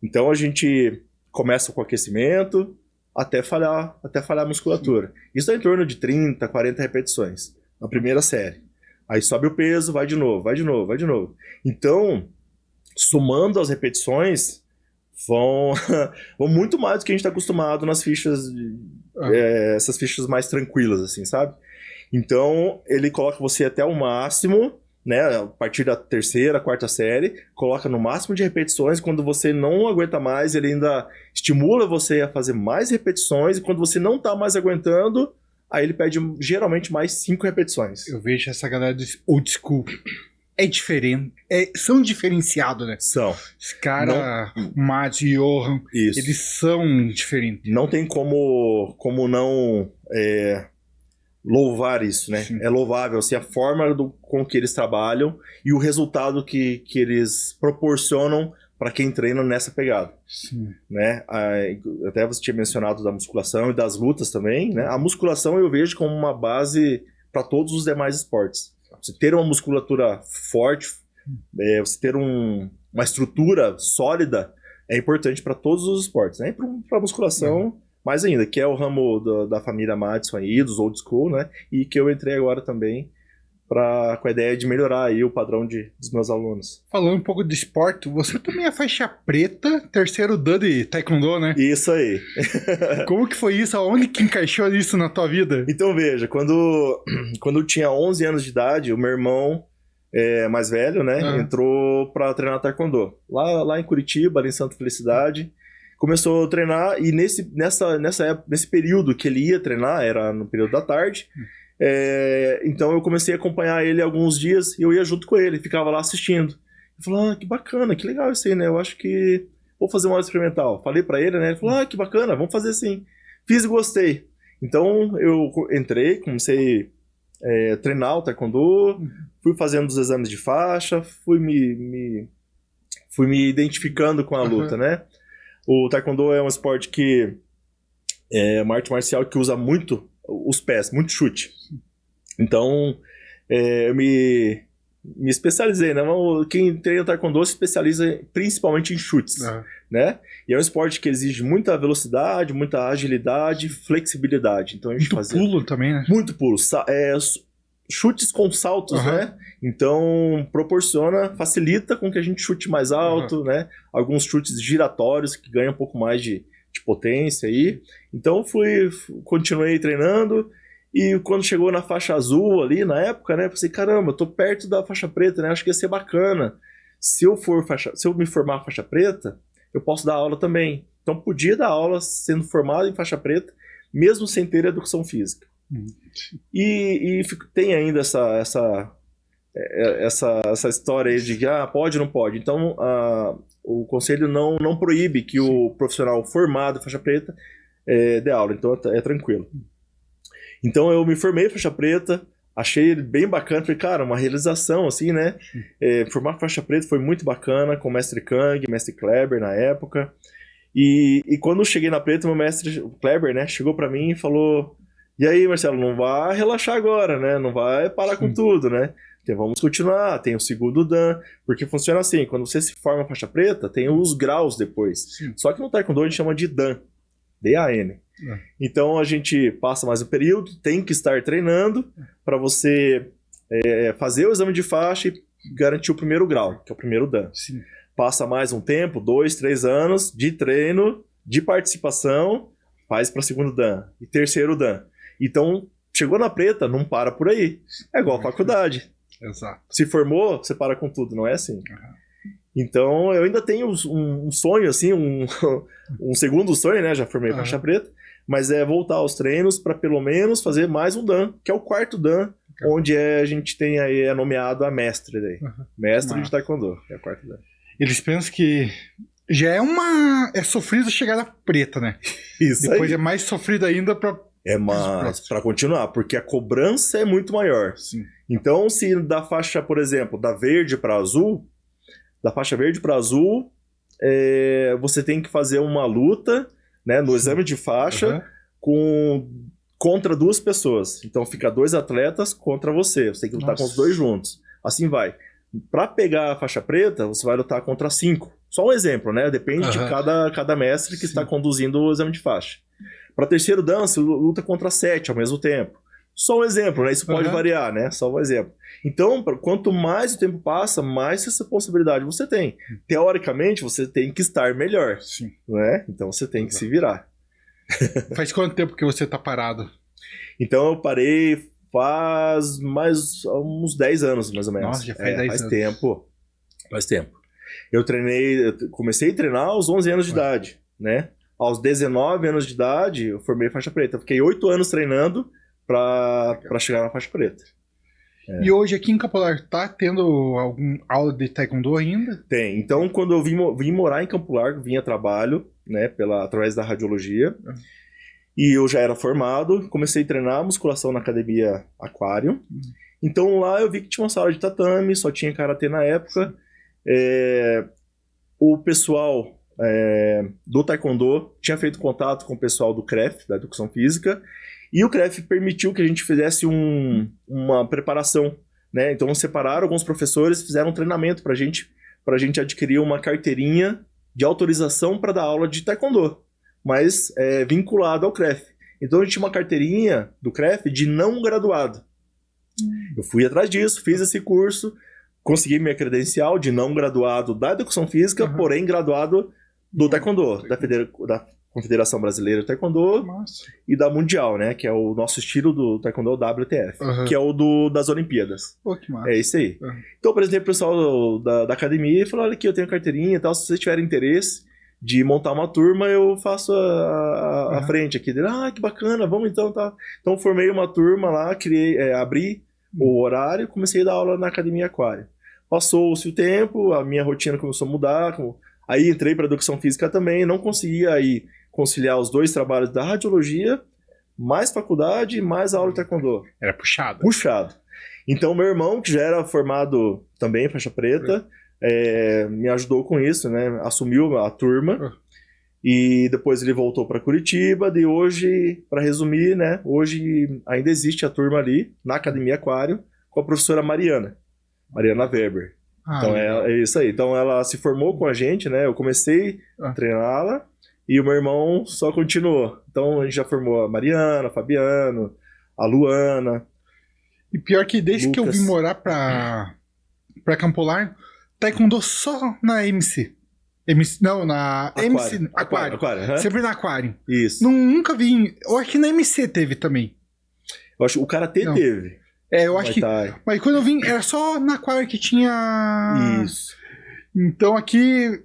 Então a gente começa com aquecimento, até falhar a musculatura. Isso dá em torno de 30, 40 repetições na primeira série. Aí sobe o peso, vai de novo, vai de novo, vai de novo. Então, somando as repetições, vão muito mais do que a gente está acostumado nas fichas, essas fichas mais tranquilas, assim, sabe? Então, ele coloca você até o máximo, né, a partir da terceira, quarta série, coloca no máximo de repetições. Quando você não aguenta mais, ele ainda estimula você a fazer mais repetições, e quando você não tá mais aguentando, aí ele pede geralmente mais 5 repetições. Eu vejo essa galera do old school. É diferente. São diferenciados, né? São. Os caras, Mads e Johan, Isso. eles são diferentes. Não tem como não louvar isso, né? Sim. É louvável, assim, a forma com que eles trabalham e o resultado que eles proporcionam para quem treina nessa pegada. Sim. Né? Até você tinha mencionado da musculação e das lutas também, né? A musculação eu vejo como uma base para todos os demais esportes. Você ter uma musculatura forte, você ter uma estrutura sólida é importante para todos os esportes, né? E para a musculação mais ainda, que é o ramo da família Madison aí, dos old school, né? E que eu entrei agora também com a ideia de melhorar aí o padrão dos meus alunos. Falando um pouco de esporte, você também é faixa preta, terceiro dan de Taekwondo, né? Isso aí. Como que foi isso? Aonde que encaixou isso na tua vida? Então veja, quando eu tinha 11 anos de idade, o meu irmão mais velho, né, entrou para treinar Taekwondo. Lá em Curitiba, ali em Santa Felicidade. Começou a treinar e nesse período que ele ia treinar, era no período da tarde, então eu comecei a acompanhar ele alguns dias e eu ia junto com ele, ficava lá assistindo. Ele falou, que bacana, que legal isso aí, né? Eu acho que vou fazer uma aula experimental. Falei pra ele, né? Ele falou, que bacana, vamos fazer sim. Fiz e gostei. Então eu entrei, comecei a treinar o Taekwondo, fui fazendo os exames de faixa, fui me identificando com a luta, né? O Taekwondo é um esporte que é uma arte marcial que usa muito os pés, muito chute. Então, eu me especializei, né? Quem treina Taekwondo se especializa principalmente em chutes, né? E é um esporte que exige muita velocidade, muita agilidade, flexibilidade. Então, a gente muito pulo também, né? Muito pulo. Chutes com saltos, né? Então, facilita com que a gente chute mais alto, né? Alguns chutes giratórios que ganham um pouco mais de potência aí. Então, continuei treinando e quando chegou na faixa azul ali, na época, né? Pensei, caramba, eu tô perto da faixa preta, né? Acho que ia ser bacana. Se eu me formar faixa preta, eu posso dar aula também. Então, podia dar aula sendo formado em faixa preta, mesmo sem ter educação física. E tem ainda essa história aí de que pode ou não pode. Então o conselho não proíbe que o profissional formado faixa preta dê aula, então é tranquilo. Então eu me formei faixa preta, achei ele bem bacana, falei, cara, uma realização assim, né? Formar faixa preta foi muito bacana, com o mestre Kang, mestre Kleber na época. E quando eu cheguei na preta, meu mestre Kleber, né, chegou pra mim e falou, e aí, Marcelo, não vai relaxar agora, né? Não vai parar com tudo, né? Então, vamos continuar, tem o segundo dan, porque funciona assim, quando você se forma faixa preta, tem os graus depois. Só que no Taekwondo a gente chama de dan, D-A-N. Então a gente passa mais um período, tem que estar treinando para você fazer o exame de faixa e garantir o primeiro grau, que é o primeiro dan. Sim. Passa mais um tempo, 2, 3 anos de treino, de participação, faz para segundo dan e terceiro dan. Então, chegou na preta, não para por aí. É igual a faculdade. Exato. Se formou, você para com tudo, não é assim. Então, eu ainda tenho um sonho, assim, um segundo sonho, né? Já formei faixa preta, mas é voltar aos treinos para pelo menos fazer mais um dan, que é o quarto dan, onde a gente tem aí, nomeado a mestre daí. Mestre de Taekwondo, é o quarto dan. Eles pensam que já é sofrido chegar na preta, né? Isso. Depois aí é mais sofrido ainda para para continuar, porque a cobrança é muito maior. Sim. Então, se da faixa, por exemplo, da verde para azul, da faixa verde para azul, você tem que fazer uma luta, né, no exame de faixa contra 2 pessoas. Então, fica 2 atletas contra você. Você tem que lutar com os 2 juntos. Assim vai. Para pegar a faixa preta, você vai lutar contra 5. Só um exemplo, né? Depende de cada mestre que está conduzindo o exame de faixa. Para terceiro dan, você luta contra 7 ao mesmo tempo. Só um exemplo, né? Isso pode variar, né? Só um exemplo. Então, quanto mais o tempo passa, mais essa possibilidade você tem. Teoricamente, você tem que estar melhor. Sim. Não é? Então, você tem que se virar. Faz quanto tempo que você tá parado? Então, eu parei faz mais uns 10 anos, mais ou menos. Nossa, já faz 10 anos. Tempo. Faz tempo. Eu comecei a treinar aos 11 anos de idade, né? Aos 19 anos de idade, eu formei faixa preta. Eu fiquei 8 anos treinando para chegar na faixa preta. E hoje aqui em Campo Largo tá tendo alguma aula de taekwondo ainda? Tem. Então, quando eu vim morar em Campo Largo, vim a trabalho, né, através da radiologia. E eu já era formado, comecei a treinar musculação na academia Aquário. Então lá eu vi que tinha uma sala de tatame, só tinha karatê na época. O pessoal do taekwondo tinha feito contato com o pessoal do CREF, da Educação Física, e o CREF permitiu que a gente fizesse uma preparação, né? Então separaram alguns professores, fizeram um treinamento pra gente adquirir uma carteirinha de autorização para dar aula de taekwondo, mas vinculado ao CREF. Então a gente tinha uma carteirinha do CREF de não graduado. Eu fui atrás disso, fiz esse curso, consegui minha credencial de não graduado da Educação Física, porém graduado do taekwondo, da Confederação Brasileira de Taekwondo. Nossa. E da Mundial, né? Que é o nosso estilo do taekwondo WTF, que é o das Olimpíadas. Pô, que massa. É isso aí. Então, por exemplo, o pessoal da academia e falou: olha aqui, eu tenho carteirinha e tal, se vocês tiverem interesse de montar uma turma, eu faço a frente aqui. Que bacana, vamos então, tá. Então, formei uma turma lá, abri o horário, comecei a dar aula na Academia Aquário. Passou-se o tempo, a minha rotina começou a mudar, aí entrei para Educação Física também, não conseguia aí conciliar os dois trabalhos da radiologia, mais faculdade, mais aula de taekwondo. Era puxado. Puxado. Então, meu irmão, que já era formado também em faixa preta, me ajudou com isso, né? Assumiu a turma. E depois ele voltou para Curitiba. E hoje, para resumir, né? Hoje ainda existe a turma ali, na Academia Aquário, com a professora Mariana Weber. Então é isso aí. Então ela se formou com a gente, né? Eu comecei a treiná-la. E o meu irmão só continuou. Então a gente já formou a Mariana, a Fabiano, a Luana. E pior que desde Lucas. que eu vim morar pra Campo Largo, taekwondo só na MC. Não, na MC. Aquário. Sempre na Aquário. Isso. Nunca vi. Eu acho que na MC teve também. Eu acho que o Karatê teve. Eu acho que. Mas quando eu vim, era só na Aquário que tinha. Isso. Então aqui.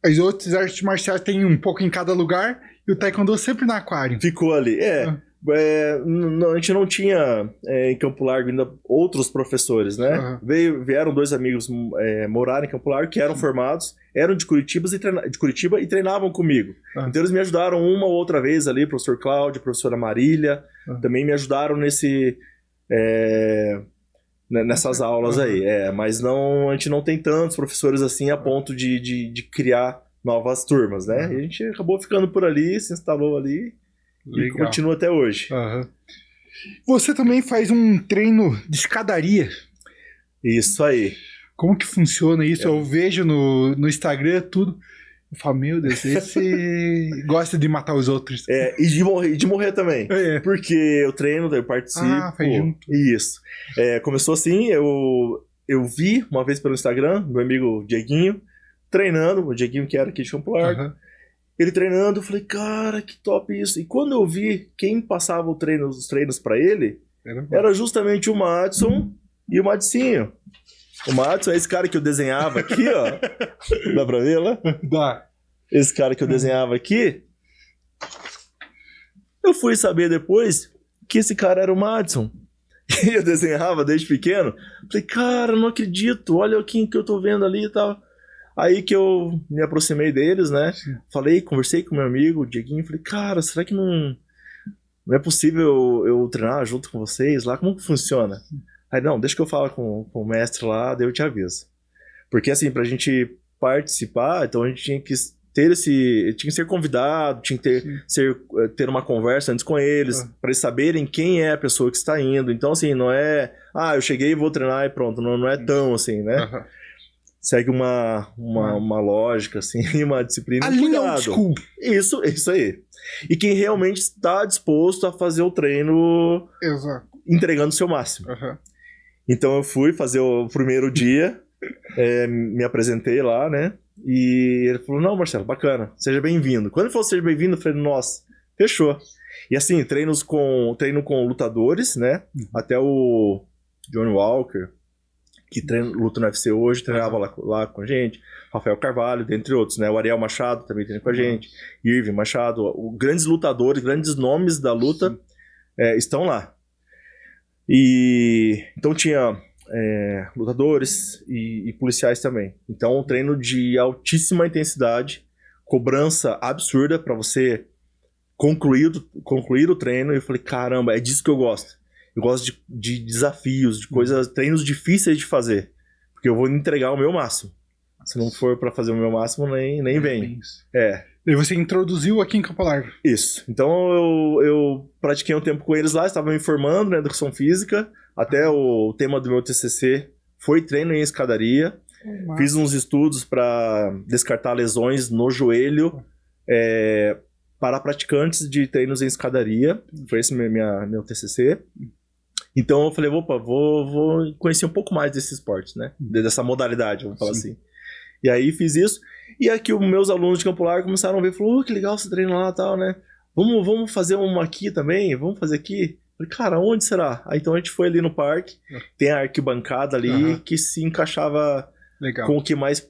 As outras artes marciais tem um pouco em cada lugar e o taekwondo sempre na Aquário. Ficou ali. A gente não tinha em Campo Largo ainda outros professores, né? Vieram 2 amigos morar em Campo Largo que eram formados, eram de Curitiba e treinavam comigo. Então eles me ajudaram uma ou outra vez ali, professor Cláudio, professora Marília, também me ajudaram nessas aulas aí. Mas não, a gente não tem tantos professores assim a ponto de criar novas turmas, né? E a gente acabou ficando por ali, se instalou ali. Legal. E continua até hoje. Você também faz um treino de escadaria. Isso aí. Como que funciona isso? Eu vejo no Instagram tudo. Eu falo, meu Deus, esse gosta de matar os outros. E de morrer também. Porque eu treino, eu participo. Faz junto. Isso. Começou assim, eu vi uma vez pelo Instagram, meu amigo Dieguinho, treinando, o Dieguinho que era aqui de Campo Largo. Ele treinando, eu falei, cara, que top isso. E quando eu vi quem passava os treinos pra ele, era justamente o Madison e o Madicinho. O Madison é esse cara que eu desenhava aqui, ó. Dá pra ver lá? Dá. Esse cara que eu desenhava aqui. Eu fui saber depois que esse cara era o Madison. E eu desenhava desde pequeno. Falei, cara, não acredito. Olha o que eu tô vendo ali e tal. Aí que eu me aproximei deles, né? Conversei com meu amigo, o Dieguinho. Falei, cara, será que não é possível eu treinar junto com vocês lá? Como que funciona? Aí, não, deixa que eu falo com o mestre lá, daí eu te aviso. Porque assim, pra gente participar, então a gente tinha que tinha que ser convidado, tinha que ter uma conversa antes com eles, para eles saberem quem é a pessoa que está indo. Então, assim, não é, eu cheguei e vou treinar e pronto, não é tão assim, né? segue uma lógica, assim, uma disciplina. A linha old school. Isso aí. E quem realmente está disposto a fazer o treino Exato. entregando o seu máximo. Uhum. Então eu fui fazer o primeiro dia, me apresentei lá, né? E ele falou, não, Marcelo, bacana, seja bem-vindo. Quando ele falou seja bem-vindo, eu falei, nossa, fechou. E assim, treino com lutadores, né? Até o Johnny Walker, que luta no UFC hoje, treinava lá com a gente. Rafael Carvalho, dentre outros, né? O Ariel Machado também treina com a gente. Irving Machado. Grandes lutadores, grandes nomes da luta estão lá. E então tinha lutadores e policiais também. Então um treino de altíssima intensidade, cobrança absurda para você concluir o treino. E eu falei, caramba, é disso que eu gosto. Eu gosto de desafios, de coisas, treinos difíceis de fazer. Porque eu vou entregar o meu máximo. Se não for para fazer o meu máximo, nem venho. E você introduziu aqui em Campo Largo. Isso. Então eu pratiquei um tempo com eles lá, estava me formando na educação física. Até o tema do meu TCC foi treino em escadaria. Fiz uns estudos para descartar lesões no joelho para praticantes de treinos em escadaria. Foi esse meu TCC. Então eu falei, opa, vou conhecer um pouco mais desse esporte, né? Dessa modalidade, vamos falar assim. E aí fiz isso. E aqui os meus alunos de Campo Largo começaram a ver, falou, que legal você treina lá e tal, né? Vamos fazer uma aqui também? Vamos fazer aqui? Falei, cara, onde será? Aí então a gente foi ali no parque, tem a arquibancada ali que se encaixava com o que mais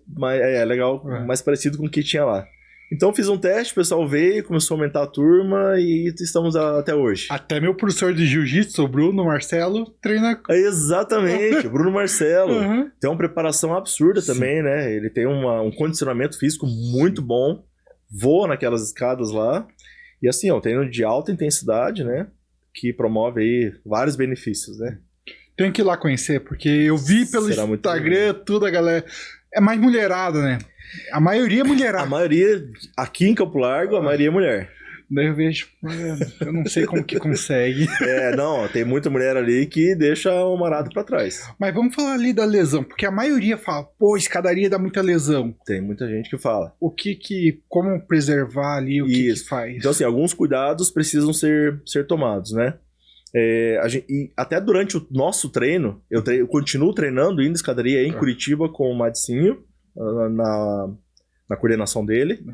parecido com o que tinha lá. Então fiz um teste, o pessoal veio, começou a aumentar a turma e estamos até hoje. Até meu professor de jiu-jitsu, o Bruno Marcelo, treina... Exatamente, o Bruno Marcelo. Tem uma preparação absurda também, né? Ele tem um condicionamento físico muito bom, voa naquelas escadas lá. E assim, é um treino de alta intensidade, né? Que promove aí vários benefícios, né? Tenho que ir lá conhecer, porque eu vi pelo Instagram, tudo a galera... É mais mulherada, né? A maioria é mulherada. A maioria, aqui em Campo Largo, a maioria é mulher. Daí eu vejo, eu não sei como que consegue. Não, tem muita mulher ali que deixa o marado pra trás. Mas vamos falar ali da lesão, porque a maioria fala, pô, escadaria dá muita lesão. Tem muita gente que fala. Como preservar ali, o que faz? Então assim, alguns cuidados precisam ser tomados, né? E até durante o nosso treino, eu continuo treinando, indo escadaria em Curitiba com o Madicinho, na coordenação dele.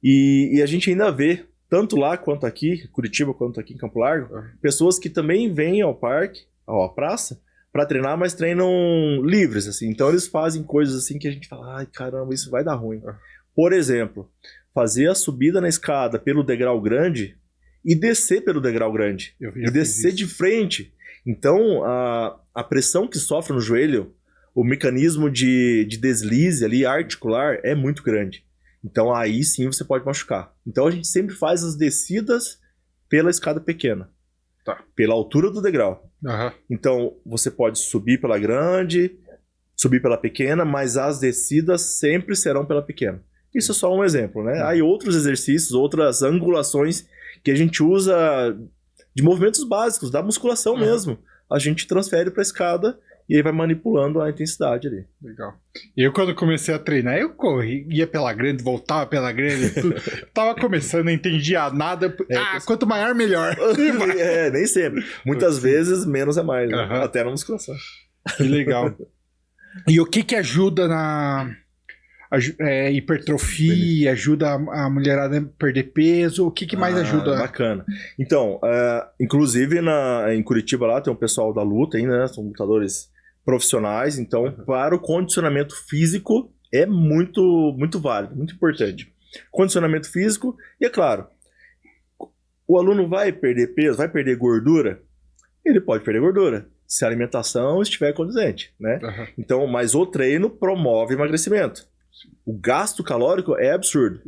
E a gente ainda vê, tanto lá quanto aqui, Curitiba quanto aqui em Campo Largo, pessoas que também vêm ao parque, à praça, para treinar, mas treinam livres, assim. Então eles fazem coisas assim que a gente fala, ai caramba, isso vai dar ruim. Por exemplo, fazer a subida na escada pelo degrau grande e descer pelo degrau grande. E descer de frente. Então a pressão que sofre no joelho, o mecanismo de deslize ali, articular, é muito grande. Então aí sim você pode machucar. Então a gente sempre faz as descidas pela escada pequena. Pela altura do degrau. Então você pode subir pela grande, subir pela pequena, mas as descidas sempre serão pela pequena. Isso é só um exemplo, né? Aí outros exercícios, outras angulações que a gente usa de movimentos básicos, da musculação mesmo. A gente transfere para a escada e aí vai manipulando a intensidade ali. Legal. Eu, quando comecei a treinar, eu ia pela grande, voltava pela grande, tudo. Tava começando, não entendia nada. Quanto maior, melhor. Nem sempre. Muitas vezes, menos é mais, né? Até na musculação. Que legal. E o que ajuda na hipertrofia, ajuda a mulherada a perder peso? O que mais ajuda? Bacana. Então, inclusive em Curitiba lá tem um pessoal da luta ainda, né? São lutadores profissionais, então para o condicionamento físico é muito, muito válido, muito importante. Condicionamento físico, e é claro, o aluno vai perder peso, vai perder gordura? Ele pode perder gordura, se a alimentação estiver condizente, né? Então, mas o treino promove emagrecimento. O gasto calórico é absurdo.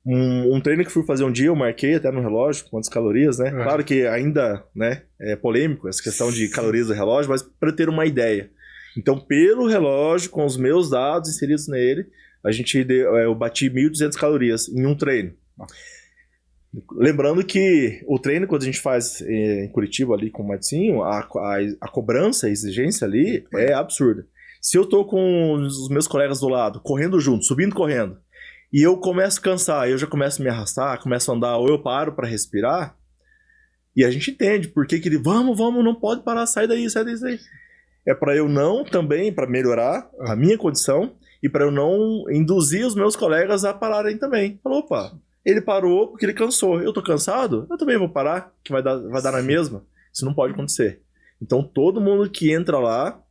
Um treino que fui fazer um dia, eu marquei até no relógio quantas calorias, né? Claro que ainda, né, é polêmico essa questão de calorias do relógio, mas para ter uma ideia. Então, pelo relógio, com os meus dados inseridos nele, eu bati 1.200 calorias em um treino. Lembrando que o treino, quando a gente faz em Curitiba ali com o Marcinho, a cobrança, a exigência ali é absurda. Se eu tô com os meus colegas do lado, correndo junto, subindo correndo, e eu começo a cansar, eu já começo a me arrastar, começo a andar, ou eu paro para respirar, e a gente entende por que ele, vamos, não pode parar, sai daí. É para eu não também, para melhorar a minha condição, e para eu não induzir os meus colegas a pararem também. Falou, opa, ele parou porque ele cansou, eu tô cansado, eu também vou parar, que vai dar na mesma. Isso não pode acontecer. Então todo mundo que entra lá,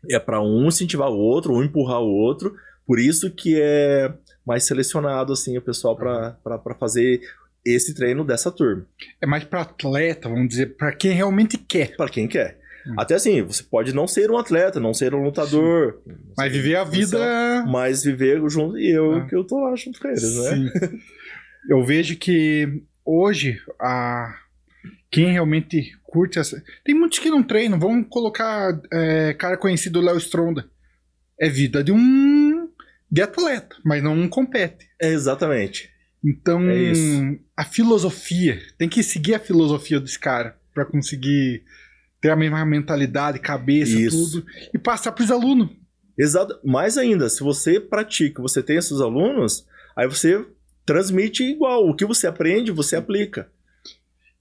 é para um incentivar o outro, um empurrar o outro, por isso que é mais selecionado assim o pessoal para fazer esse treino dessa turma. É mais para atleta, vamos dizer, para quem realmente quer. Para quem quer. Até assim, você pode não ser um atleta, não ser um lutador. Mas viver a vida... Mas viver junto, que eu tô lá junto com eles, né? Sim. Eu vejo que hoje, quem realmente curte essa... Tem muitos que não treinam, vamos colocar cara conhecido, Léo Stronda. É vida de atleta, mas não compete. Exatamente. Então, a filosofia, tem que seguir a filosofia desse cara para conseguir ter a mesma mentalidade, cabeça, tudo, e passar para os alunos. Exato. Mais ainda, se você pratica, você tem esses alunos, aí você transmite igual. O que você aprende, você aplica.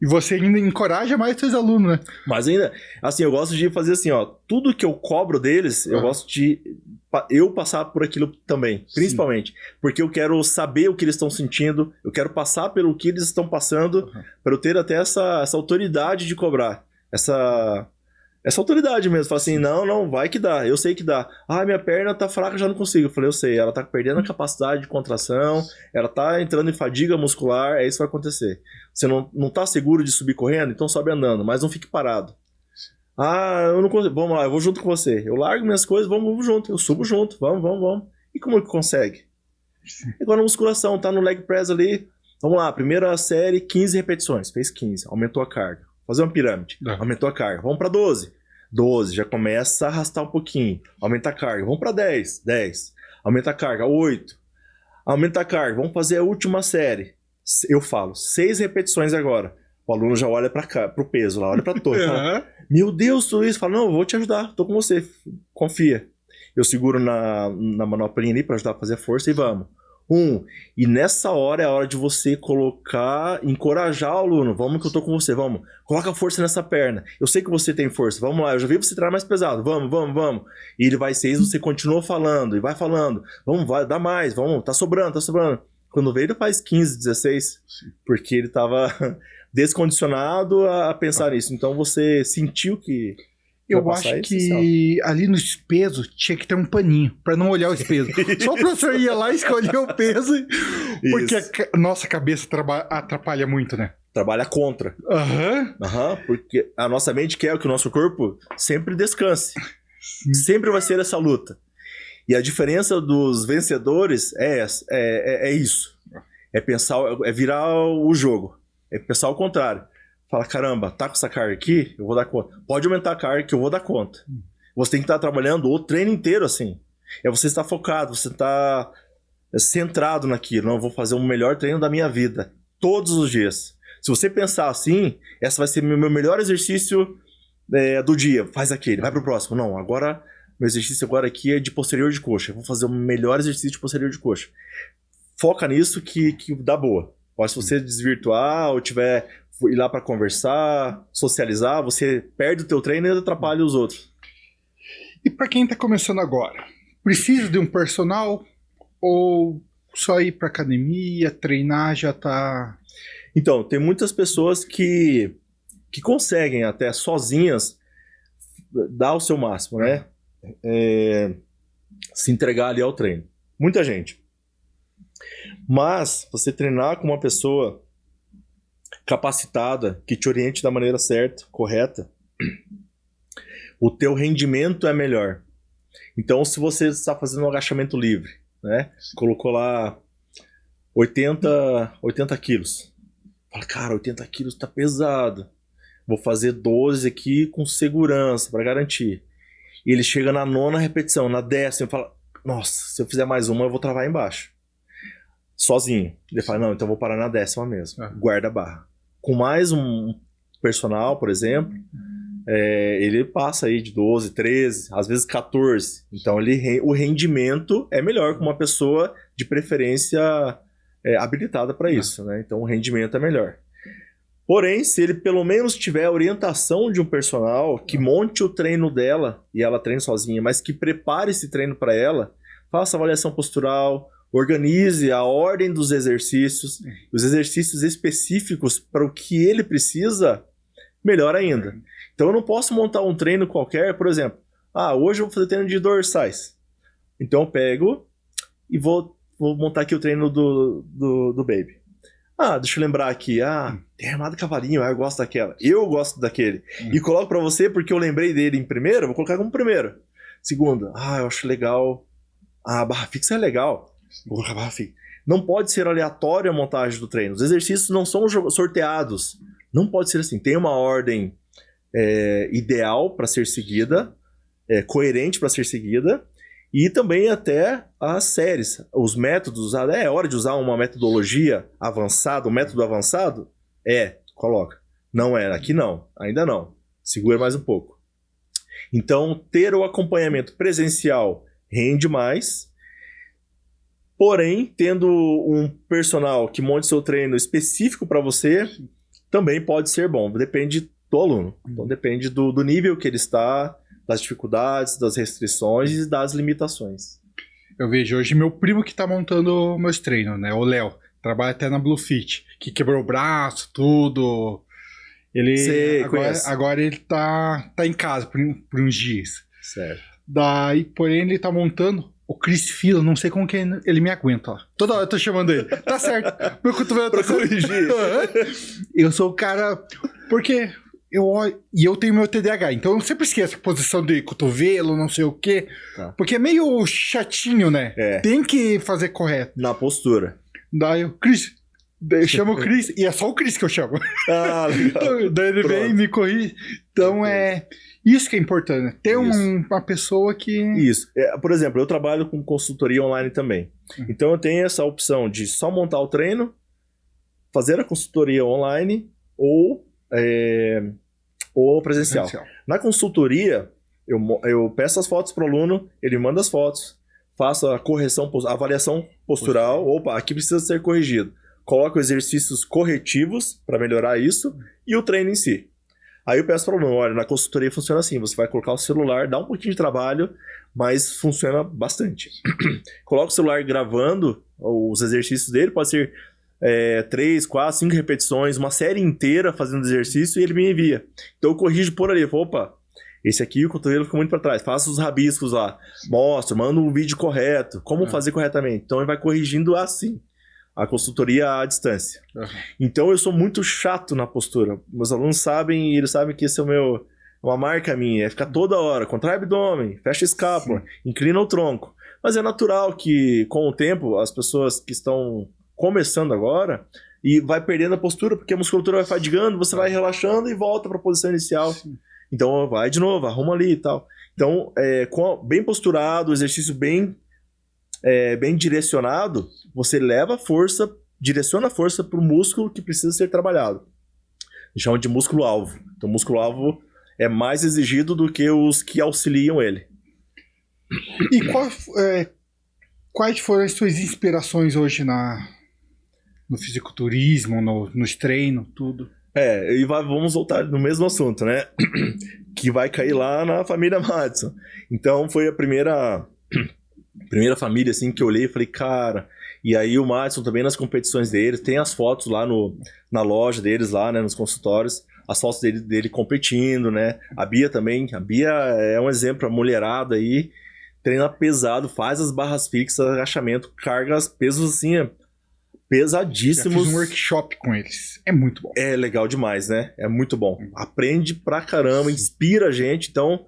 E você ainda encoraja mais seus alunos, né? Mas ainda, assim, eu gosto de fazer assim, ó, tudo que eu cobro deles, eu gosto de eu passar por aquilo também, principalmente. Porque eu quero saber o que eles estão sentindo, eu quero passar pelo que eles estão passando, para eu ter até essa autoridade de cobrar. Essa autoridade mesmo. Fala assim, não, vai que dá, eu sei que dá. Ah, minha perna tá fraca, já não consigo. Eu falei, eu sei, ela tá perdendo a capacidade de contração, ela tá entrando em fadiga muscular, é isso que vai acontecer. Você não tá seguro de subir correndo? Então sobe andando, mas não fique parado. Ah, eu não consigo. Vamos lá, eu vou junto com você. Eu largo minhas coisas, vamos junto. Eu subo junto, vamos. E como é que consegue? Igual na musculação, tá no leg press ali. Vamos lá, primeira série, 15 repetições. Fez 15, aumentou a carga. Fazer uma pirâmide, aumentou a carga. Vamos para 12. 12, já começa a arrastar um pouquinho. Aumenta a carga. Vamos para 10. 10. Aumenta a carga. 8. Aumenta a carga. Vamos fazer a última série. Eu falo, 6 repetições agora. O aluno já olha para o peso lá, olha para todo. Fala, meu Deus, tudo isso. Fala, não, eu vou te ajudar, tô com você, confia. Eu seguro na manoplinha ali para ajudar a fazer a força e vamos. E nessa hora é a hora de você encorajar o aluno. Vamos que eu tô com você, vamos. Coloca força nessa perna. Eu sei que você tem força, vamos lá. Eu já vi você treinar mais pesado, vamos. E ele vai ser, você continua falando, e vai falando. Vamos, vai, dá mais, vamos, tá sobrando. Quando veio ele faz 15, 16, porque ele tava descondicionado a pensar nisso. Então você sentiu que... Eu acho que ali no peso tinha que ter um paninho pra não olhar os pesos. Só o professor ia lá e escolhia o peso, porque a nossa cabeça atrapalha muito, né? Trabalha contra. Porque a nossa mente quer que o nosso corpo sempre descanse. Sempre vai ser essa luta. E a diferença dos vencedores é isso. É pensar, é virar o jogo. É pensar ao contrário. Fala, caramba, tá com essa carga aqui? Eu vou dar conta. Pode aumentar a carga que eu vou dar conta. Você tem que estar trabalhando o treino inteiro assim. É você estar focado, você estar centrado naquilo. Não, eu vou fazer o melhor treino da minha vida. Todos os dias. Se você pensar assim, esse vai ser meu melhor exercício do dia. Faz aquele, vai pro próximo. Não, agora, meu exercício agora aqui é de posterior de coxa. Eu vou fazer o melhor exercício de posterior de coxa. Foca nisso que dá boa. Pode, se você desvirtuar ou ir lá para conversar, socializar, você perde o teu treino e atrapalha os outros. E para quem está começando agora, precisa de um personal ou só ir para academia, treinar já tá... Então, tem muitas pessoas que conseguem até sozinhas dar o seu máximo, né? Se entregar ali ao treino. Muita gente. Mas você treinar com uma pessoa capacitada, que te oriente da maneira certa, correta, o teu rendimento é melhor. Então, se você está fazendo um agachamento livre, né? Colocou lá 80 quilos. Fala, cara, 80 quilos tá pesado. Vou fazer 12 aqui com segurança, para garantir. E ele chega na 9ª repetição, na 10ª, e fala, nossa, se eu fizer mais uma, eu vou travar embaixo. Sozinho. Ele fala, não, então eu vou parar na 10ª mesmo. Guarda a barra. Com mais um personal, por exemplo, ele passa aí de 12, 13, às vezes 14. Então o rendimento é melhor com uma pessoa de preferência habilitada para isso, né? Então o rendimento é melhor. Porém, se ele pelo menos tiver a orientação de um personal que monte o treino dela, e ela treine sozinha, mas que prepare esse treino para ela, faça avaliação postural, organize a ordem dos exercícios, os exercícios específicos para o que ele precisa, melhor ainda. Então eu não posso montar um treino qualquer, por exemplo, hoje eu vou fazer treino de dorsais. Então eu pego e vou montar aqui o treino do baby. Deixa eu lembrar aqui, tem armado cavalinho, eu gosto daquela. Eu gosto daquele. E coloco pra você porque eu lembrei dele em primeiro, vou colocar como primeiro. Segunda, eu acho legal. A barra fixa é legal. Vou colocar a barra fixa. Não pode ser aleatória a montagem do treino. Os exercícios não são sorteados. Não pode ser assim. Tem uma ordem ideal para ser seguida, coerente para ser seguida. E também até as séries, os métodos, é hora de usar uma metodologia avançada, um método avançado? Coloca. Não é, aqui não, ainda não. Segura mais um pouco. Então, ter o acompanhamento presencial rende mais, porém, tendo um personal que monte seu treino específico para você, também pode ser bom, depende do aluno. Então, depende do nível que ele está, das dificuldades, das restrições e das limitações. Eu vejo hoje meu primo que tá montando meus treinos, né? O Léo. Trabalha até na Bluefit, que quebrou o braço, tudo. Ele agora ele tá em casa por uns dias. Certo. Daí, porém, ele tá montando o Chris Fila, não sei como que ele me aguenta, ó. Toda hora eu tô chamando ele. Tá certo. Meu cotovelo tá corrigir. Eu sou o cara... Porque... eu tenho meu TDAH, então eu sempre esqueço a posição de cotovelo, não sei o quê. Tá. Porque é meio chatinho, né? Tem que fazer correto. Na postura. Daí eu chamo o Chris, e é só o Chris que eu chamo. Legal. Então, daí ele vem e me corrige. Então isso que é importante, né? Ter uma pessoa que... Isso. Por exemplo, eu trabalho com consultoria online também. Então eu tenho essa opção de só montar o treino, fazer a consultoria online ou presencial. Na consultoria, eu peço as fotos para o aluno, ele manda as fotos, faço a correção, a avaliação postural, aqui precisa ser corrigido. Coloco exercícios corretivos para melhorar isso e o treino em si. Aí eu peço para o aluno, olha, na consultoria funciona assim, você vai colocar o celular, dá um pouquinho de trabalho, mas funciona bastante. Coloca o celular gravando os exercícios dele, pode ser 3, 4, 5 repetições, uma série inteira fazendo exercício e ele me envia. Então eu corrijo por ali, esse aqui o cotovelo ficou muito para trás, faço os rabiscos lá, mostro, mando um vídeo correto, como fazer corretamente. Então ele vai corrigindo assim, a consultoria à distância. Então eu sou muito chato na postura, meus alunos sabem e eles sabem que esse é uma marca minha, ficar toda hora, contrai o abdômen, fecha a escápula, inclina o tronco. Mas é natural que com o tempo as pessoas que estão começando agora e vai perdendo a postura porque a musculatura vai fadigando, você vai relaxando e volta para a posição inicial. Então vai de novo, arruma ali e tal. Então, bem posturado, exercício bem direcionado, você leva a força, direciona a força para o músculo que precisa ser trabalhado. A gente chama de músculo-alvo. Então o músculo-alvo é mais exigido do que os que auxiliam ele. E quais foram as suas inspirações hoje no fisiculturismo, nos treinos, tudo? Vamos voltar no mesmo assunto, né? Que vai cair lá na família Madison. Então foi a primeira família assim que eu olhei e falei, cara... E aí o Madison também nas competições deles, tem as fotos lá na loja deles, lá, né, nos consultórios, as fotos dele competindo, né? A Bia também, a Bia é um exemplo, a mulherada aí, treina pesado, faz as barras fixas, agachamento, carga pesos assim, pesadíssimos. Já fiz um workshop com eles. É muito bom. É legal demais, né? É muito bom. Aprende pra caramba, inspira a gente. Então,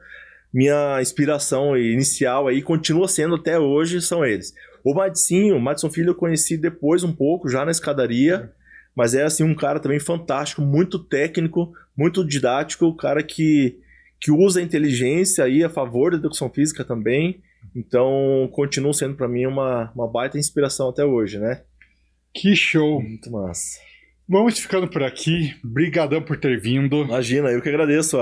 minha inspiração inicial aí continua sendo até hoje, são eles. O Madison Filho eu conheci depois um pouco, já na escadaria. Mas é assim um cara também fantástico, muito técnico, muito didático. O cara que usa a inteligência aí a favor da educação física também. Então, continua sendo pra mim uma baita inspiração até hoje, né? Que show! Muito massa. Vamos ficando por aqui. Brigadão por ter vindo. Imagina, eu que agradeço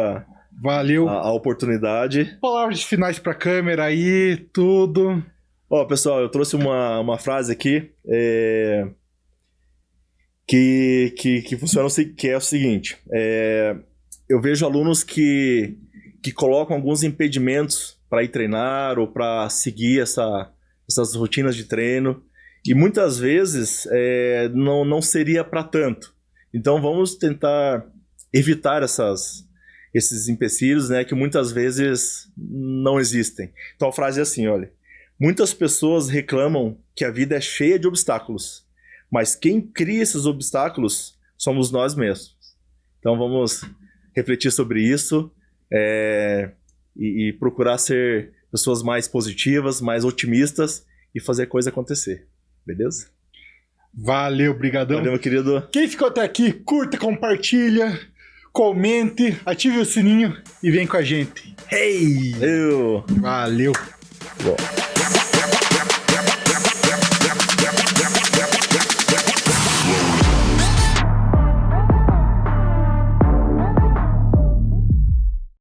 Valeu. a oportunidade. Palavras finais pra câmera aí, tudo. Ó, pessoal, eu trouxe uma frase aqui que funciona, que é o seguinte. Eu vejo alunos que colocam alguns impedimentos para ir treinar ou para seguir essas rotinas de treino, e muitas vezes não seria para tanto. Então vamos tentar evitar esses empecilhos, né, que muitas vezes não existem. Então a frase é assim, olha: muitas pessoas reclamam que a vida é cheia de obstáculos, mas quem cria esses obstáculos somos nós mesmos. Então vamos refletir sobre isso e procurar ser pessoas mais positivas, mais otimistas e fazer a coisa acontecer. Beleza? Valeu, brigadão. Valeu, meu querido. Quem ficou até aqui, curta, compartilha, comente, ative o sininho e vem com a gente. Hey! Eu. Valeu. Bom.